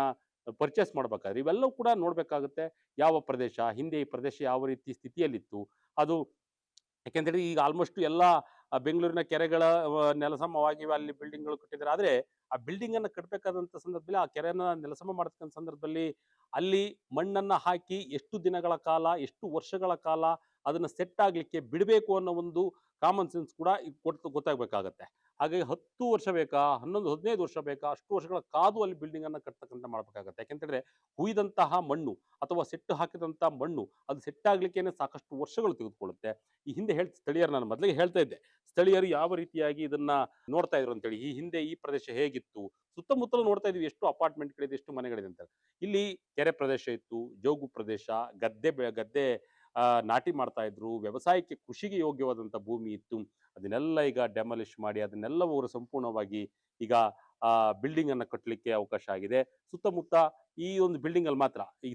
ಪರ್ಚೇಸ್ ಮಾಡ್ಬೇಕಾದ್ರೆ ಇವೆಲ್ಲವೂ ಕೂಡ ನೋಡ್ಬೇಕಾಗುತ್ತೆ. ಯಾವ ಪ್ರದೇಶ, ಹಿಂದೆ ಈ ಪ್ರದೇಶ ಯಾವ ರೀತಿ ಸ್ಥಿತಿಯಲ್ಲಿತ್ತು, ಅದು ಯಾಕೆಂದ್ರೆ ಈಗ ಆಲ್ಮೋಸ್ಟ್ ಎಲ್ಲ ಬೆಂಗಳೂರಿನ ಕೆರೆಗಳ ನೆಲಸಮವಾಗಿವೆ, ಅಲ್ಲಿ ಬಿಲ್ಡಿಂಗ್ಗಳು ಕಟ್ಟಿದ್ದಾರೆ. ಆದ್ರೆ ಆ ಬಿಲ್ಡಿಂಗ್ ಅನ್ನ ಕಟ್ಟಬೇಕಾದಂತ ಸಂದರ್ಭದಲ್ಲಿ ಆ ಕೆರೆಯನ್ನ ನೆಲಸಮ ಮಾಡತಕ್ಕಂಥ ಸಂದರ್ಭದಲ್ಲಿ ಅಲ್ಲಿ ಮಣ್ಣನ್ನ ಹಾಕಿ ಎಷ್ಟು ದಿನಗಳ ಕಾಲ, ಎಷ್ಟು ವರ್ಷಗಳ ಕಾಲ ಅದನ್ನ ಸೆಟ್ ಆಗ್ಲಿಕ್ಕೆ ಬಿಡಬೇಕು ಅನ್ನೋ ಒಂದು ಕಾಮನ್ ಸೆನ್ಸ್ ಕೂಡ ಗೊತ್ತಾಗಬೇಕಾಗತ್ತೆ. ಹಾಗಾಗಿ 10 ವರ್ಷ ಬೇಕಾ, 11-15 ವರ್ಷ ಬೇಕಾ, ಅಷ್ಟು ವರ್ಷಗಳ ಕಾದು ಅಲ್ಲಿ ಬಿಲ್ಡಿಂಗ್ ಅನ್ನ ಕಟ್ಟತಕ್ಕಂಥ ಮಾಡ್ಬೇಕಾಗತ್ತೆ. ಯಾಕೆಂತಂದ್ರೆ ಹುಯ್ದಂತಹ ಮಣ್ಣು ಅಥವಾ ಸೆಟ್ಟು ಹಾಕಿದಂತಹ ಮಣ್ಣು ಅದು ಸೆಟ್ ಆಗ್ಲಿಕ್ಕೇನೆ ಸಾಕಷ್ಟು ವರ್ಷಗಳು ತೆಗೆದುಕೊಳ್ಳುತ್ತೆ. ಈ ಹಿಂದೆ ಸ್ಥಳೀಯರು, ನಾನು ಮೊದಲಿಗೆ ಹೇಳ್ತಾ ಇದ್ದೆ, ಸ್ಥಳೀಯರು ಯಾವ ರೀತಿಯಾಗಿ ಇದನ್ನ ನೋಡ್ತಾ ಇದ್ರು ಅಂತೇಳಿ. ಈ ಹಿಂದೆ ಈ ಪ್ರದೇಶ ಹೇಗಿತ್ತು, ಸುತ್ತಮುತ್ತಲು ನೋಡ್ತಾ ಇದ್ವಿ ಎಷ್ಟು ಅಪಾರ್ಟ್ಮೆಂಟ್ಗಳಿದೆ, ಎಷ್ಟು ಮನೆಗಳಿದೆ ಅಂತ. ಇಲ್ಲಿ ಕೆರೆ ಪ್ರದೇಶ ಇತ್ತು, ಜೋಗು ಪ್ರದೇಶ, ಗದ್ದೆ ನಾಟಿ ಮಾಡ್ತಾ ಇದ್ರು, ವ್ಯವಸಾಯಕ್ಕೆ ಕೃಷಿಗೆ ಯೋಗ್ಯವಾದಂಥ ಭೂಮಿ ಇತ್ತು. ಅದನ್ನೆಲ್ಲ ಈಗ ಡೆಮಾಲಿಷ್ ಮಾಡಿ ಅದನ್ನೆಲ್ಲ ಅವರು ಸಂಪೂರ್ಣವಾಗಿ ಈಗ ಬಿಲ್ಡಿಂಗ್ ಅನ್ನ ಕಟ್ಟಲಿಕ್ಕೆ ಅವಕಾಶ ಆಗಿದೆ. ಸುತ್ತಮುತ್ತ ಈ ಒಂದು ಬಿಲ್ಡಿಂಗ್ ಅಲ್ಲಿ ಮಾತ್ರ ಈ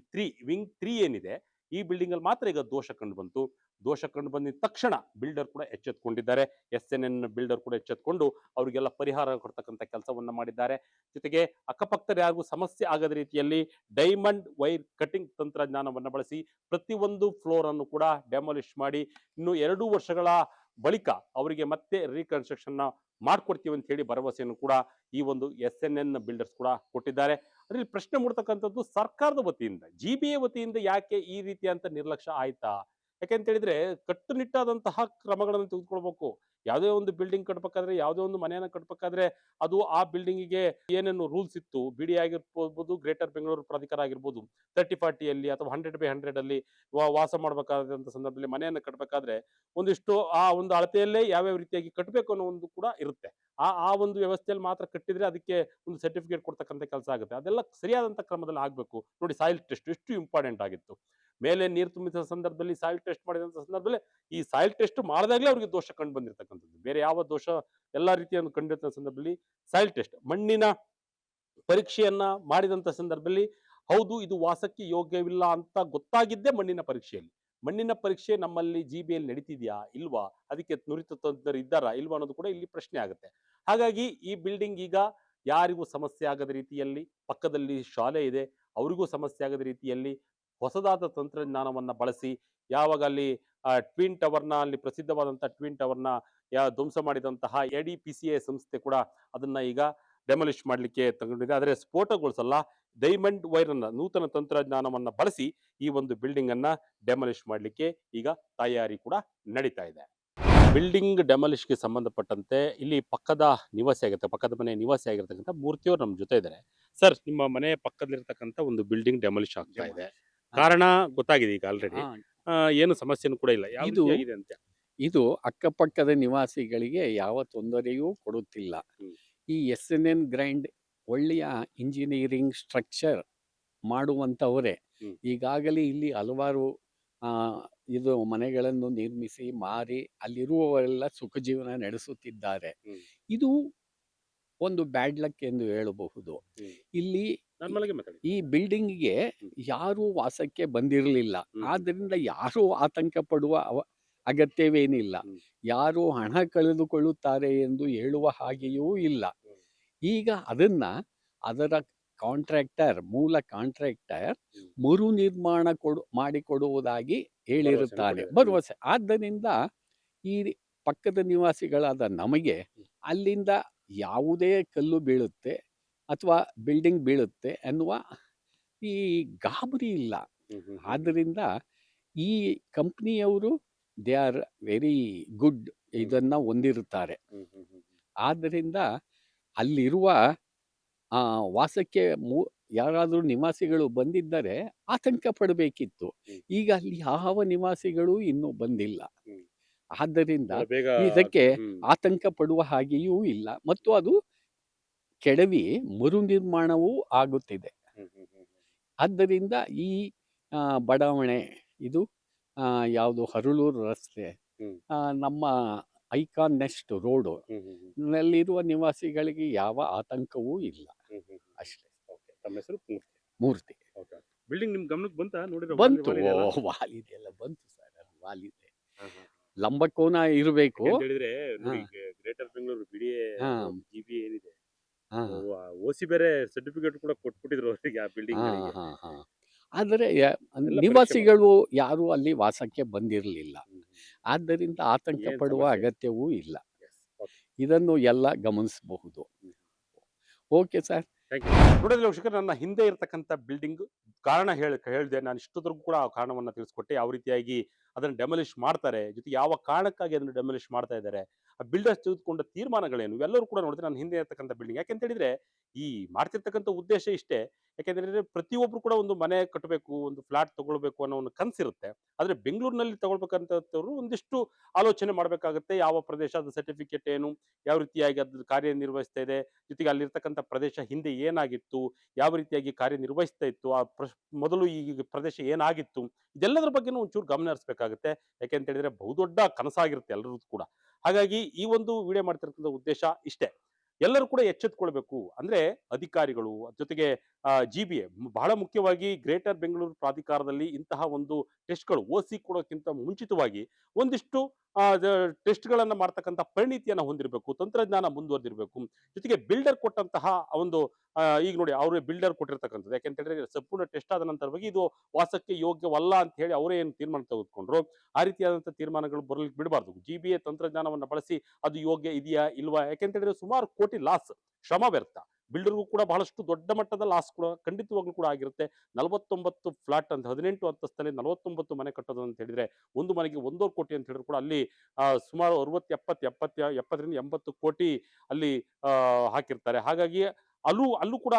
ವಿಂಗ್ 3 ಏನಿದೆ ಈ ಬಿಲ್ಡಿಂಗ್ ಅಲ್ಲಿ ಮಾತ್ರ ಈಗ ದೋಷ ಕಂಡು ಬಂತು. ದೋಷ ಕಂಡು ಬಂದಿದ ತಕ್ಷಣ ಬಿಲ್ಡರ್ ಕೂಡ ಎಚ್ಚೆತ್ಕೊಂಡಿದ್ದಾರೆ. SNN ಬಿಲ್ಡರ್ ಕೂಡ ಎಚ್ಚೆತ್ಕೊಂಡು ಅವರಿಗೆಲ್ಲ ಪರಿಹಾರ ಕೊಡ್ತಕ್ಕಂಥ ಕೆಲಸವನ್ನ ಮಾಡಿದ್ದಾರೆ. ಜೊತೆಗೆ ಅಕ್ಕಪಕ್ಕದ ಯಾರಿಗೂ ಸಮಸ್ಯೆ ಆಗದ ರೀತಿಯಲ್ಲಿ ಡೈಮಂಡ್ ವೈರ್ ಕಟಿಂಗ್ ತಂತ್ರಜ್ಞಾನವನ್ನ ಬಳಸಿ ಪ್ರತಿಯೊಂದು ಫ್ಲೋರ್ ಅನ್ನು ಕೂಡ ಡೆಮಾಲಿಷ್ ಮಾಡಿ ಇನ್ನು 2 ವರ್ಷಗಳ ಬಳಿಕ ಅವರಿಗೆ ಮತ್ತೆ ರೀಕನ್ಸ್ಟ್ರಕ್ಷನ್ ಮಾಡ್ಕೊಡ್ತೀವಿ ಅಂತ ಹೇಳಿ ಭರವಸೆಯನ್ನು ಕೂಡ ಈ ಒಂದು SNN ಬಿಲ್ಡರ್ಸ್ ಕೂಡ ಕೊಟ್ಟಿದ್ದಾರೆ. ಅದ್ರಲ್ಲಿ ಪ್ರಶ್ನೆ ಮೂಡ್ತಕ್ಕಂಥದ್ದು ಸರ್ಕಾರದ ವತಿಯಿಂದ, GBA ವತಿಯಿಂದ ಯಾಕೆ ಈ ರೀತಿಯಂತ ನಿರ್ಲಕ್ಷ್ಯ ಆಯ್ತಾ? ಯಾಕೆಂತ ಹೇಳಿದ್ರೆ ಕಟ್ಟುನಿಟ್ಟಾದಂತಹ ಕ್ರಮಗಳನ್ನು ತೆಗೆದುಕೊಳ್ಬೇಕು. ಯಾವುದೇ ಒಂದು ಬಿಲ್ಡಿಂಗ್ ಕಟ್ಬೇಕಾದ್ರೆ, ಯಾವುದೇ ಒಂದು ಮನೆಯನ್ನ ಕಟ್ಬೇಕಾದ್ರೆ ಅದು ಆ ಬಿಲ್ಡಿಂಗಿಗೆ ಏನೇನು ರೂಲ್ಸ್ ಇತ್ತು, ಬಿಡಿ ಆಗಿರ್ಬೋದು, ಗ್ರೇಟರ್ ಬೆಂಗಳೂರು ಪ್ರಾಧಿಕಾರ ಆಗಿರ್ಬೋದು, 30-40 ಅಲ್ಲಿ ಅಥವಾ 100/100 ಅಲ್ಲಿ ವಾಸ ಮಾಡಬೇಕಾದಂತ ಸಂದರ್ಭದಲ್ಲಿ ಮನೆಯನ್ನು ಕಟ್ಟಬೇಕಾದ್ರೆ ಒಂದಿಷ್ಟು ಆ ಒಂದು ಅಳತೆಯಲ್ಲೇ ಯಾವ್ಯಾವ ರೀತಿಯಾಗಿ ಕಟ್ಟಬೇಕು ಅನ್ನೋ ಒಂದು ಕೂಡ ಇರುತ್ತೆ. ಆ ಒಂದು ವ್ಯವಸ್ಥೆಯಲ್ಲಿ ಮಾತ್ರ ಕಟ್ಟಿದ್ರೆ ಅದಕ್ಕೆ ಒಂದು ಸರ್ಟಿಫಿಕೇಟ್ ಕೊಡ್ತಕ್ಕಂಥ ಕೆಲಸ ಆಗುತ್ತೆ. ಅದೆಲ್ಲ ಸರಿಯಾದಂತ ಕ್ರಮದಲ್ಲಿ ಆಗ್ಬೇಕು. ನೋಡಿ, ಸಾಯಿಲ್ ಟೆಸ್ಟ್ ಎಷ್ಟು ಇಂಪಾರ್ಟೆಂಟ್ ಆಗಿತ್ತು. ಮೇಲೆ ನೀರು ತುಂಬಿದ ಸಂದರ್ಭದಲ್ಲಿ ಸಾಯಿಲ್ ಟೆಸ್ಟ್ ಮಾಡಿದಂತ ಸಂದರ್ಭದಲ್ಲಿ ಈ ಸಾಯಿಲ್ ಟೆಸ್ಟ್ ಮಾಡಿದಾಗಲೇ ಅವರಿಗೆ ದೋಷ ಕಂಡು ಬಂದಿರತಕ್ಕಂಥದ್ದು. ಬೇರೆ ಯಾವ ದೋಷ ಎಲ್ಲ ರೀತಿಯನ್ನು ಕಂಡಿದ್ದ ಸಂದರ್ಭದಲ್ಲಿ ಸಾಯಿಲ್ ಟೆಸ್ಟ್, ಮಣ್ಣಿನ ಪರೀಕ್ಷೆಯನ್ನ ಮಾಡಿದಂತ ಸಂದರ್ಭದಲ್ಲಿ ಹೌದು ಇದು ವಾಸಕ್ಕೆ ಯೋಗ್ಯವಿಲ್ಲ ಅಂತ ಗೊತ್ತಾಗಿದ್ದೇ ಮಣ್ಣಿನ ಪರೀಕ್ಷೆಯಲ್ಲಿ. ಮಣ್ಣಿನ ಪರೀಕ್ಷೆ ನಮ್ಮಲ್ಲಿ ಜಿಬಿಯಲ್ಲಿ ನಡೀತಿದ್ಯಾ ಇಲ್ವಾ, ಅದಕ್ಕೆ ನುರಿತ ತಜ್ಞರು ಇದ್ದಾರಾ ಇಲ್ವಾ ಅನ್ನೋದು ಕೂಡ ಇಲ್ಲಿ ಪ್ರಶ್ನೆ ಆಗುತ್ತೆ. ಹಾಗಾಗಿ ಈ ಬಿಲ್ಡಿಂಗ್ ಈಗ ಯಾರಿಗೂ ಸಮಸ್ಯೆ ಆಗದ ರೀತಿಯಲ್ಲಿ, ಪಕ್ಕದಲ್ಲಿ ಶಾಲೆ ಇದೆ, ಅವರಿಗೂ ಸಮಸ್ಯೆ ಆಗದ ರೀತಿಯಲ್ಲಿ ಹೊಸದಾದ ತಂತ್ರಜ್ಞಾನವನ್ನ ಬಳಸಿ, ಯಾವಾಗ ಅಲ್ಲಿ ಟ್ವಿನ್ ಟವರ್ನ, ಅಲ್ಲಿ ಪ್ರಸಿದ್ಧವಾದಂತಹ ಟ್ವಿನ್ ಟವರ್ನ ಧ್ವಂಸ ಮಾಡಿದಂತಹ ಎಡಿಪಿಸಿಎ ಸಂಸ್ಥೆ ಕೂಡ ಅದನ್ನ ಈಗ ಡೆಮೊಲಿಷ್ ಮಾಡಲಿಕ್ಕೆ ತಗೊಂಡಿದೆ. ಆದರೆ ಸ್ಫೋಟಗೊಳಿಸಲ್ಲ, ಡೈಮಂಡ್ ವೈರ್ ಅನ್ನ, ನೂತನ ತಂತ್ರಜ್ಞಾನವನ್ನ ಬಳಸಿ ಈ ಒಂದು ಬಿಲ್ಡಿಂಗ್ ಅನ್ನ ಡೆಮೊಲಿಷ್ ಮಾಡಲಿಕ್ಕೆ ಈಗ ತಯಾರಿ ಕೂಡ ನಡೀತಾ ಇದೆ. ಬಿಲ್ಡಿಂಗ್ ಡೆಮಾಲಿಷ್ಗೆ ಸಂಬಂಧಪಟ್ಟಂತೆ ಇಲ್ಲಿ ಪಕ್ಕದ ನಿವಾಸಿ ಆಗುತ್ತೆ, ಪಕ್ಕದ ಮನೆ ನಿವಾಸಿ ಆಗಿರ್ತಕ್ಕಂಥ ಮೂರ್ತಿಯವರು ನಮ್ಮ ಜೊತೆ ಇದ್ದಾರೆ. ಸರ್, ನಿಮ್ಮ ಮನೆ ಪಕ್ಕದಲ್ಲಿರ್ತಕ್ಕಂಥ ಒಂದು ಬಿಲ್ಡಿಂಗ್ ಡೆಮಾಲಿಷ್ ಆಗ್ತಾ ಇದೆ, ಕಾರಣ ಗೊತ್ತಾಗಿದೆ ಈಗ ಆಲ್ರೆಡಿ, ಹಾ, ಏನು ಸಮಸ್ಯೆನೂ ಕೂಡ ಇಲ್ಲ, ಯಾವ ಇದು ರೀತಿಯಾಗಿದೆ ಅಂತ? ಇದು ಅಕ್ಕಪಕ್ಕದ ನಿವಾಸಿಗಳಿಗೆ ಯಾವ ತೊಂದರೆಯೂ ಕೊಡುತ್ತಿಲ್ಲ. ಹ್ಮ್. ಈ SNN ಗ್ರೈಂಡ್ ಒಳ್ಳೆಯ ಇಂಜಿನಿಯರಿಂಗ್ ಸ್ಟ್ರಕ್ಚರ್ ಮಾಡುವಂಥವರೇ. ಹ್ಮ್. ಈಗಾಗಲೇ ಇಲ್ಲಿ ಹಲವಾರು ಆ, ಇದು ಮನೆಗಳನ್ನು ನಿರ್ಮಿಸಿ ಮಾರಿ ಅಲ್ಲಿರುವವರೆಲ್ಲ ಸುಖ ಜೀವನ ನಡೆಸುತ್ತಿದ್ದಾರೆ. ಹ್ಮ್. ಇದು ಒಂದು ಬ್ಯಾಡ್ ಲಕ್ ಎಂದು ಹೇಳಬಹುದು. ಹ್ಮ್. ಇಲ್ಲಿ ನಾರ್ಮಲ್ ಆಗಿ ಮಾತಾಡಿ. ಈ ಬಿಲ್ಡಿಂಗ್ಗೆ ಯಾರೂ ವಾಸಕ್ಕೆ ಬಂದಿರಲಿಲ್ಲ. ಹ್ಮ್. ಆದ್ದರಿಂದ ಯಾರೂ ಆತಂಕ ಪಡುವ ಅಗತ್ಯವೇನಿಲ್ಲ. ಹ್ಮ್. ಯಾರೂ ಹಣ ಕಳೆದುಕೊಳ್ಳುತ್ತಾರೆ ಎಂದು ಹೇಳುವ ಹಾಗೆಯೂ ಇಲ್ಲ. ಹ್ಮ್. ಈಗ ಅದರ ಮೂಲ ಕಾಂಟ್ರಾಕ್ಟರ್ ಹ್ಮ್. ಮರು ನಿರ್ಮಾಣ ಮಾಡಿಕೊಡುವುದಾಗಿ ಹೇಳಿರುತ್ತಾನೆ, ಕೊಟ್ಟಿದ್ದಾರೆ. ಭರವಸೆ. ಆದ್ದರಿಂದ ಈ ಪಕ್ಕದ ನಿವಾಸಿಗಳಾದ ನಮಗೆ ಅಲ್ಲಿಂದ ಯಾವುದೇ ಕಲ್ಲು ಬೀಳುತ್ತೆ ಅಥವಾ ಬಿಲ್ಡಿಂಗ್ ಬೀಳುತ್ತೆ ಎನ್ನುವ ಈ ಗಾಬರಿ ಇಲ್ಲ. ಹ್ಮ್. ಹ್ಮ್. ಆದ್ದರಿಂದ ಈ ಕಂಪ್ನಿಯವರು ದೇ ಆರ್ ವೆರಿ ಗುಡ್ ಇದನ್ನ ಹೊಂದಿರುತ್ತಾರೆ. ಹ್ಮ್. ಹ್ಮ್. ಹ್ಮ್. ಆದ್ದರಿಂದ ಅಲ್ಲಿರುವ ವಾಸಕ್ಕೆ ಯಾರಾದರೂ ನಿವಾಸಿಗಳು ಬಂದಿದ್ದರೆ ಆತಂಕ ಪಡಬೇಕಿತ್ತು. ಹ್ಮ್. ಈಗ ಅಲ್ಲಿ ಯಾವ ನಿವಾಸಿಗಳು ಇನ್ನೂ ಬಂದಿಲ್ಲ. ಹ್ಮ್. ಆದ್ದರಿಂದ ಬಹಳ ಬೇಗ ಇದಕ್ಕೆ ಹ್ಮ್. ಆತಂಕ ಪಡುವ ಹಾಗೆಯೂ ಇಲ್ಲ, ಮತ್ತು ಅದು ಕೆಡವಿ ಮರು ನಿರ್ಮಾಣವೂ ಆಗುತ್ತಿದೆ. ಹ್ಮ್. ಹ್ಮ್. ಹ್ಮ್. ಆದ್ದರಿಂದ ಈ ಬಡಾವಣೆ ಇದು ಯಾವುದು ಹರಳೂರು ರಸ್ತೆ, ಹ್ಮ್. ನಮ್ಮ ಐಕಾನ್ ನೆಸ್ಟ್ ರೋಡು ಹ್ಮ್. ಹ್ಮ್. ಹ್ಮ್. ನಲ್ಲಿರುವ ನಿವಾಸಿಗಳಿಗೆ ಯಾವ ಆತಂಕವೂ ಇಲ್ಲ. ಹ್ಮ್. ಹ್ಮ್. ಅಷ್ಟೇ. ಓಕೆ, ತಮ್ಮ ಹೆಸರು ಮೂರ್ತಿ ಓಕೆ. ಬಿಲ್ಡಿಂಗ್ ನಿಮ್ ಗಮನಕ್ಕೆ ಬಂತಾ? ನೋಡಿರೋ ಬಂತು. ವಾಲ್ ಇದೆಯಲ್ಲ? ವಾಲಿದೆಯಲ್ಲ ಬಂತು ಸರ್, ಅದು ವಾಲಿದೆ. ಹಾ, ಹಾ. ಲಂಬಕೋನ ಇರಬೇಕು. ಅಂತ ಹೇಳಿದ್ರೆ ನೋಡಿ, ಗ್ರೇಟರ್ ಬೆಂಗಳೂರು ಬಿಡಿ ಹಾ. ಜಿಬಿ ಏನಿದೆ, ಹಾ, ಓಸಿ ಬೇರೆ ಸರ್ಟಿಫಿಕೇಟ್ ಕೂಡ ಕೊಟ್ಬಿಟ್ಟಿದ್ರು ಅವರಿಗೆ, ಆ ಬಿಲ್ಡಿಂಗ್ ಹಾ, ಗಳಿಗೆ. ಹಾ, ಹಾ. ಆದರೆ ಎಲ್ಲ ನಿವಾಸಿಗಳು ಯಾರು ಅಲ್ಲಿ ವಾಸಕ್ಕೆ ಬಂದಿರಲಿಲ್ಲ. ಹ್ಮ್. ಆದ್ದರಿಂದ ಆತಂಕ ಏನ್ ಪಡುವ ಸಮಸ್ಯೆ? ಅಗತ್ಯವೂ ಇಲ್ಲ. Yes. Okay. ಇದನ್ನು ಎಲ್ಲ ಗಮನಿಸಬಹುದು. ಹ್ಮ್. Okay sir. Thank you. ನೋಡಿದ್ರೆ ವೀಕ್ಷಕರೇ, ನನ್ನ ಹಿಂದೆ ಇರತಕ್ಕಂಥ ಬಿಲ್ಡಿಂಗ್ ಕಾರಣ ಹೇಳಿದೆ ನಾನು. ಇಷ್ಟೊತ್ತರೆಗೂ ಕೂಡ ಆ ಕಾರಣವನ್ನ ತಿಳಿಸ್ಕೊಟ್ಟೆ, ಯಾವ ರೀತಿಯಾಗಿ ಅದನ್ನು ಡೆಮೊಲಿಷ್ ಮಾಡ್ತಾರೆ, ಜೊತೆಗೆ ಯಾವ ಕಾರಣಕ್ಕಾಗಿ ಅದನ್ನು ಡೆಮೊಲಿಷ್ ಮಾಡ್ತಾ ಇದ್ದಾರೆ, ಆ ಬಿಲ್ಡರ್ಸ್ ತೆಗೆದುಕೊಂಡ ತೀರ್ಮಾನಗಳೇನು, ಇವೆಲ್ಲರೂ ಕೂಡ ನೋಡಿದ್ರೆ ನನ್ನ ಹಿಂದೆ ಇರತಕ್ಕಂಥ ಬಿಲ್ಡಿಂಗ್. ಯಾಕೆಂತ ಹೇಳಿದ್ರೆ ಈ ಮಾಡ್ತಿರ್ತಕ್ಕಂಥ ಉದ್ದೇಶ ಇಷ್ಟೇ. ಯಾಕೆಂದ್ರೆ ಪ್ರತಿಯೊಬ್ರು ಕೂಡ ಒಂದು ಮನೆ ಕಟ್ಟಬೇಕು, ಒಂದು ಫ್ಲಾಟ್ ತಗೊಳ್ಬೇಕು ಅನ್ನೋ ಒಂದು ಕನಸಿರುತ್ತೆ. ಆದ್ರೆ ಬೆಂಗಳೂರಿನಲ್ಲಿ ತಗೊಳ್ಬೇಕಂತವ್ರು ಒಂದಿಷ್ಟು ಆಲೋಚನೆ ಮಾಡಬೇಕಾಗುತ್ತೆ. ಯಾವ ಪ್ರದೇಶ, ಅದು ಸರ್ಟಿಫಿಕೇಟ್ ಏನು, ಯಾವ ರೀತಿಯಾಗಿ ಅದು ಕಾರ್ಯನಿರ್ವಹಿಸ್ತಾ ಇದೆ, ಜೊತೆಗೆ ಅಲ್ಲಿರ್ತಕ್ಕಂಥ ಪ್ರದೇಶ ಹಿಂದೆ ಏನಾಗಿತ್ತು, ಯಾವ ರೀತಿಯಾಗಿ ಕಾರ್ಯನಿರ್ವಹಿಸ್ತಾ ಇತ್ತು, ಮೊದಲು ಈ ಪ್ರದೇಶ ಏನಾಗಿತ್ತು, ಇದೆಲ್ಲದರ ಬಗ್ಗೆನೂ ಒಂಚೂರು ಗಮನ ಹರಿಸಬೇಕಾಗುತ್ತೆ. ಯಾಕೆಂತ ಹೇಳಿದ್ರೆ ಬಹುದೊಡ್ಡ ಕನಸಾಗಿರುತ್ತೆ ಎಲ್ಲರೂ ಕೂಡ. ಹಾಗಾಗಿ ಈ ಒಂದು ವಿಡಿಯೋ ಮಾಡ್ತಿರ್ತಕ್ಕಂಥ ಉದ್ದೇಶ ಇಷ್ಟೇ. ಎಲ್ಲರೂ ಕೂಡ ಎಚ್ಚೆತ್ತುಕೊಳ್ಬೇಕು. ಅಂದ್ರೆ ಅಧಿಕಾರಿಗಳು, ಜೊತೆಗೆ GBA, ಬಹಳ ಮುಖ್ಯವಾಗಿ ಗ್ರೇಟರ್ ಬೆಂಗಳೂರು ಪ್ರಾಧಿಕಾರದಲ್ಲಿ ಇಂತಹ ಒಂದು ಟೆಸ್ಟ್ಗಳು ಓಸಿ ಕೊಡೋಕ್ಕಿಂತ ಮುಂಚಿತವಾಗಿ ಒಂದಿಷ್ಟು ಟೆಸ್ಟ್ಗಳನ್ನ ಮಾಡ್ತಕ್ಕಂಥ ಪರಿಣಿತಿಯನ್ನ ಹೊಂದಿರಬೇಕು, ತಂತ್ರಜ್ಞಾನ ಮುಂದುವರೆದಿರಬೇಕು. ಜೊತೆಗೆ ಬಿಲ್ಡರ್ ಕೊಟ್ಟಂತಹ ಒಂದು ಈಗ ನೋಡಿ, ಅವರೇ ಬಿಲ್ಡರ್ ಕೊಟ್ಟಿರ್ತಕ್ಕಂಥದ್ದು. ಯಾಕೆಂತ ಹೇಳಿದ್ರೆ ಸಂಪೂರ್ಣ ಟೆಸ್ಟ್ ಆದ ನಂತರವಾಗಿ ಇದು ವಾಸಕ್ಕೆ ಯೋಗ್ಯವಲ್ಲ ಅಂತ ಹೇಳಿ ಅವರೇ ಏನು ತೀರ್ಮಾನ ತೆಗೆದುಕೊಂಡ್ರು, ಆ ರೀತಿಯಾದಂತಹ ತೀರ್ಮಾನಗಳು ಬರಲಿಕ್ಕೆ ಬಿಡಬಾರ್ದು. GBA ತಂತ್ರಜ್ಞಾನವನ್ನ ಬಳಸಿ ಅದು ಯೋಗ್ಯ ಇದೆಯಾ ಇಲ್ವಾ, ಯಾಕೆಂತ ಹೇಳಿದ್ರೆ ಸುಮಾರು ಕೋಟಿ ಲಾಸ್, ಶ್ರಮ ವ್ಯರ್ಥ. ಬಿಲ್ಡರ್ಗೂ ಕೂಡ ಬಹಳಷ್ಟು ದೊಡ್ಡ ಮಟ್ಟದ ಲಾಸ್ ಕೂಡ ಖಂಡಿತವಾಗ್ಲೂ ಕೂಡ ಆಗಿರುತ್ತೆ. 49 ಫ್ಲಾಟ್ ಅಂತ 18 ಅಂತಸ್ತಲ್ಲಿ 49 ಮನೆ ಕಟ್ಟೋದು ಅಂತ ಹೇಳಿದ್ರೆ ಒಂದು ಮನೆಗೆ 1.5 ಕೋಟಿ ಅಂತ ಹೇಳಿದ್ರು ಕೂಡ ಅಲ್ಲಿ ಸುಮಾರು 60 70 80 ಕೋಟಿ ಅಲ್ಲಿ ಹಾಕಿರ್ತಾರೆ. ಹಾಗಾಗಿ ಅಲ್ಲೂ ಕೂಡ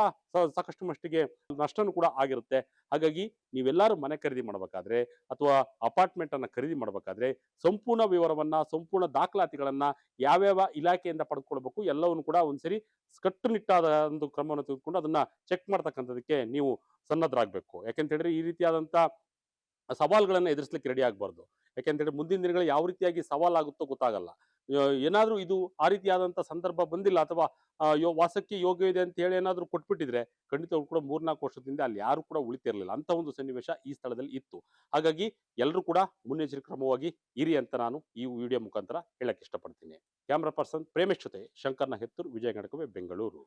ಸಾಕಷ್ಟು ಮಟ್ಟಿಗೆ ನಷ್ಟನೂ ಕೂಡ ಆಗಿರುತ್ತೆ. ಹಾಗಾಗಿ ನೀವೆಲ್ಲರೂ ಮನೆ ಖರೀದಿ ಮಾಡಬೇಕಾದ್ರೆ ಅಥವಾ ಅಪಾರ್ಟ್ಮೆಂಟ್ ಅನ್ನ ಖರೀದಿ ಮಾಡಬೇಕಾದ್ರೆ ಸಂಪೂರ್ಣ ವಿವರವನ್ನ, ಸಂಪೂರ್ಣ ದಾಖಲಾತಿಗಳನ್ನ ಯಾವ್ಯಾವ ಇಲಾಖೆಯಿಂದ ಪಡೆದುಕೊಳ್ಬೇಕು ಎಲ್ಲವನ್ನು ಕೂಡ ಒಂದ್ಸರಿ ಕಟ್ಟುನಿಟ್ಟಾದ ಒಂದು ಕ್ರಮವನ್ನು ತೆಗೆದುಕೊಂಡು ಅದನ್ನ ಚೆಕ್ ಮಾಡ್ತಕ್ಕಂಥದಕ್ಕೆ ನೀವು ಸನ್ನದ್ಧರಾಗಬೇಕು. ಯಾಕೆಂತ ಹೇಳಿದ್ರೆ ಈ ರೀತಿಯಾದಂತ ಸವಾಲುಗಳನ್ನ ಎದುರಿಸಲಿಕ್ಕೆ ರೆಡಿ ಆಗಬಾರ್ದು. ಯಾಕೆಂತೇಳಿ ಮುಂದಿನ ದಿನಗಳು ಯಾವ ರೀತಿಯಾಗಿ ಸವಾಲಾಗುತ್ತೋ ಗೊತ್ತಾಗಲ್ಲ. ಏನಾದ್ರೂ ಇದು ಆ ರೀತಿಯಾದಂತ ಸಂದರ್ಭ ಬಂದಿಲ್ಲ ಅಥವಾ ವಾಸಕ್ಕೆ ಯೋಗ್ಯ ಇದೆ ಅಂತ ಹೇಳಿ ಏನಾದ್ರೂ ಕೊಟ್ಬಿಟ್ಟಿದ್ರೆ ಖಂಡಿತವಾಗ್ಲೂ ಕೂಡ 3-4 ವರ್ಷದಿಂದ ಅಲ್ಲಿ ಯಾರು ಕೂಡ ಉಳಿತಿರ್ಲಿಲ್ಲ. ಅಂತ ಒಂದು ಸನ್ನಿವೇಶ ಈ ಸ್ಥಳದಲ್ಲಿ ಇತ್ತು. ಹಾಗಾಗಿ ಎಲ್ಲರೂ ಕೂಡ ಮುನ್ನೆಚ್ಚರಿಕೆ ಕ್ರಮವಾಗಿ ಇರಿ ಅಂತ ನಾನು ಈ ವಿಡಿಯೋ ಮುಖಾಂತರ ಹೇಳಕ್ ಇಷ್ಟಪಡ್ತೀನಿ. ಕ್ಯಾಮ್ರಾ ಪರ್ಸನ್ ಪ್ರೇಮೇಶ್ ಜೊತೆ ಶಂಕರ್ನ ಹೆತ್ತೂರು, ವಿಜಯ ಗಣಕವೇ, ಬೆಂಗಳೂರು.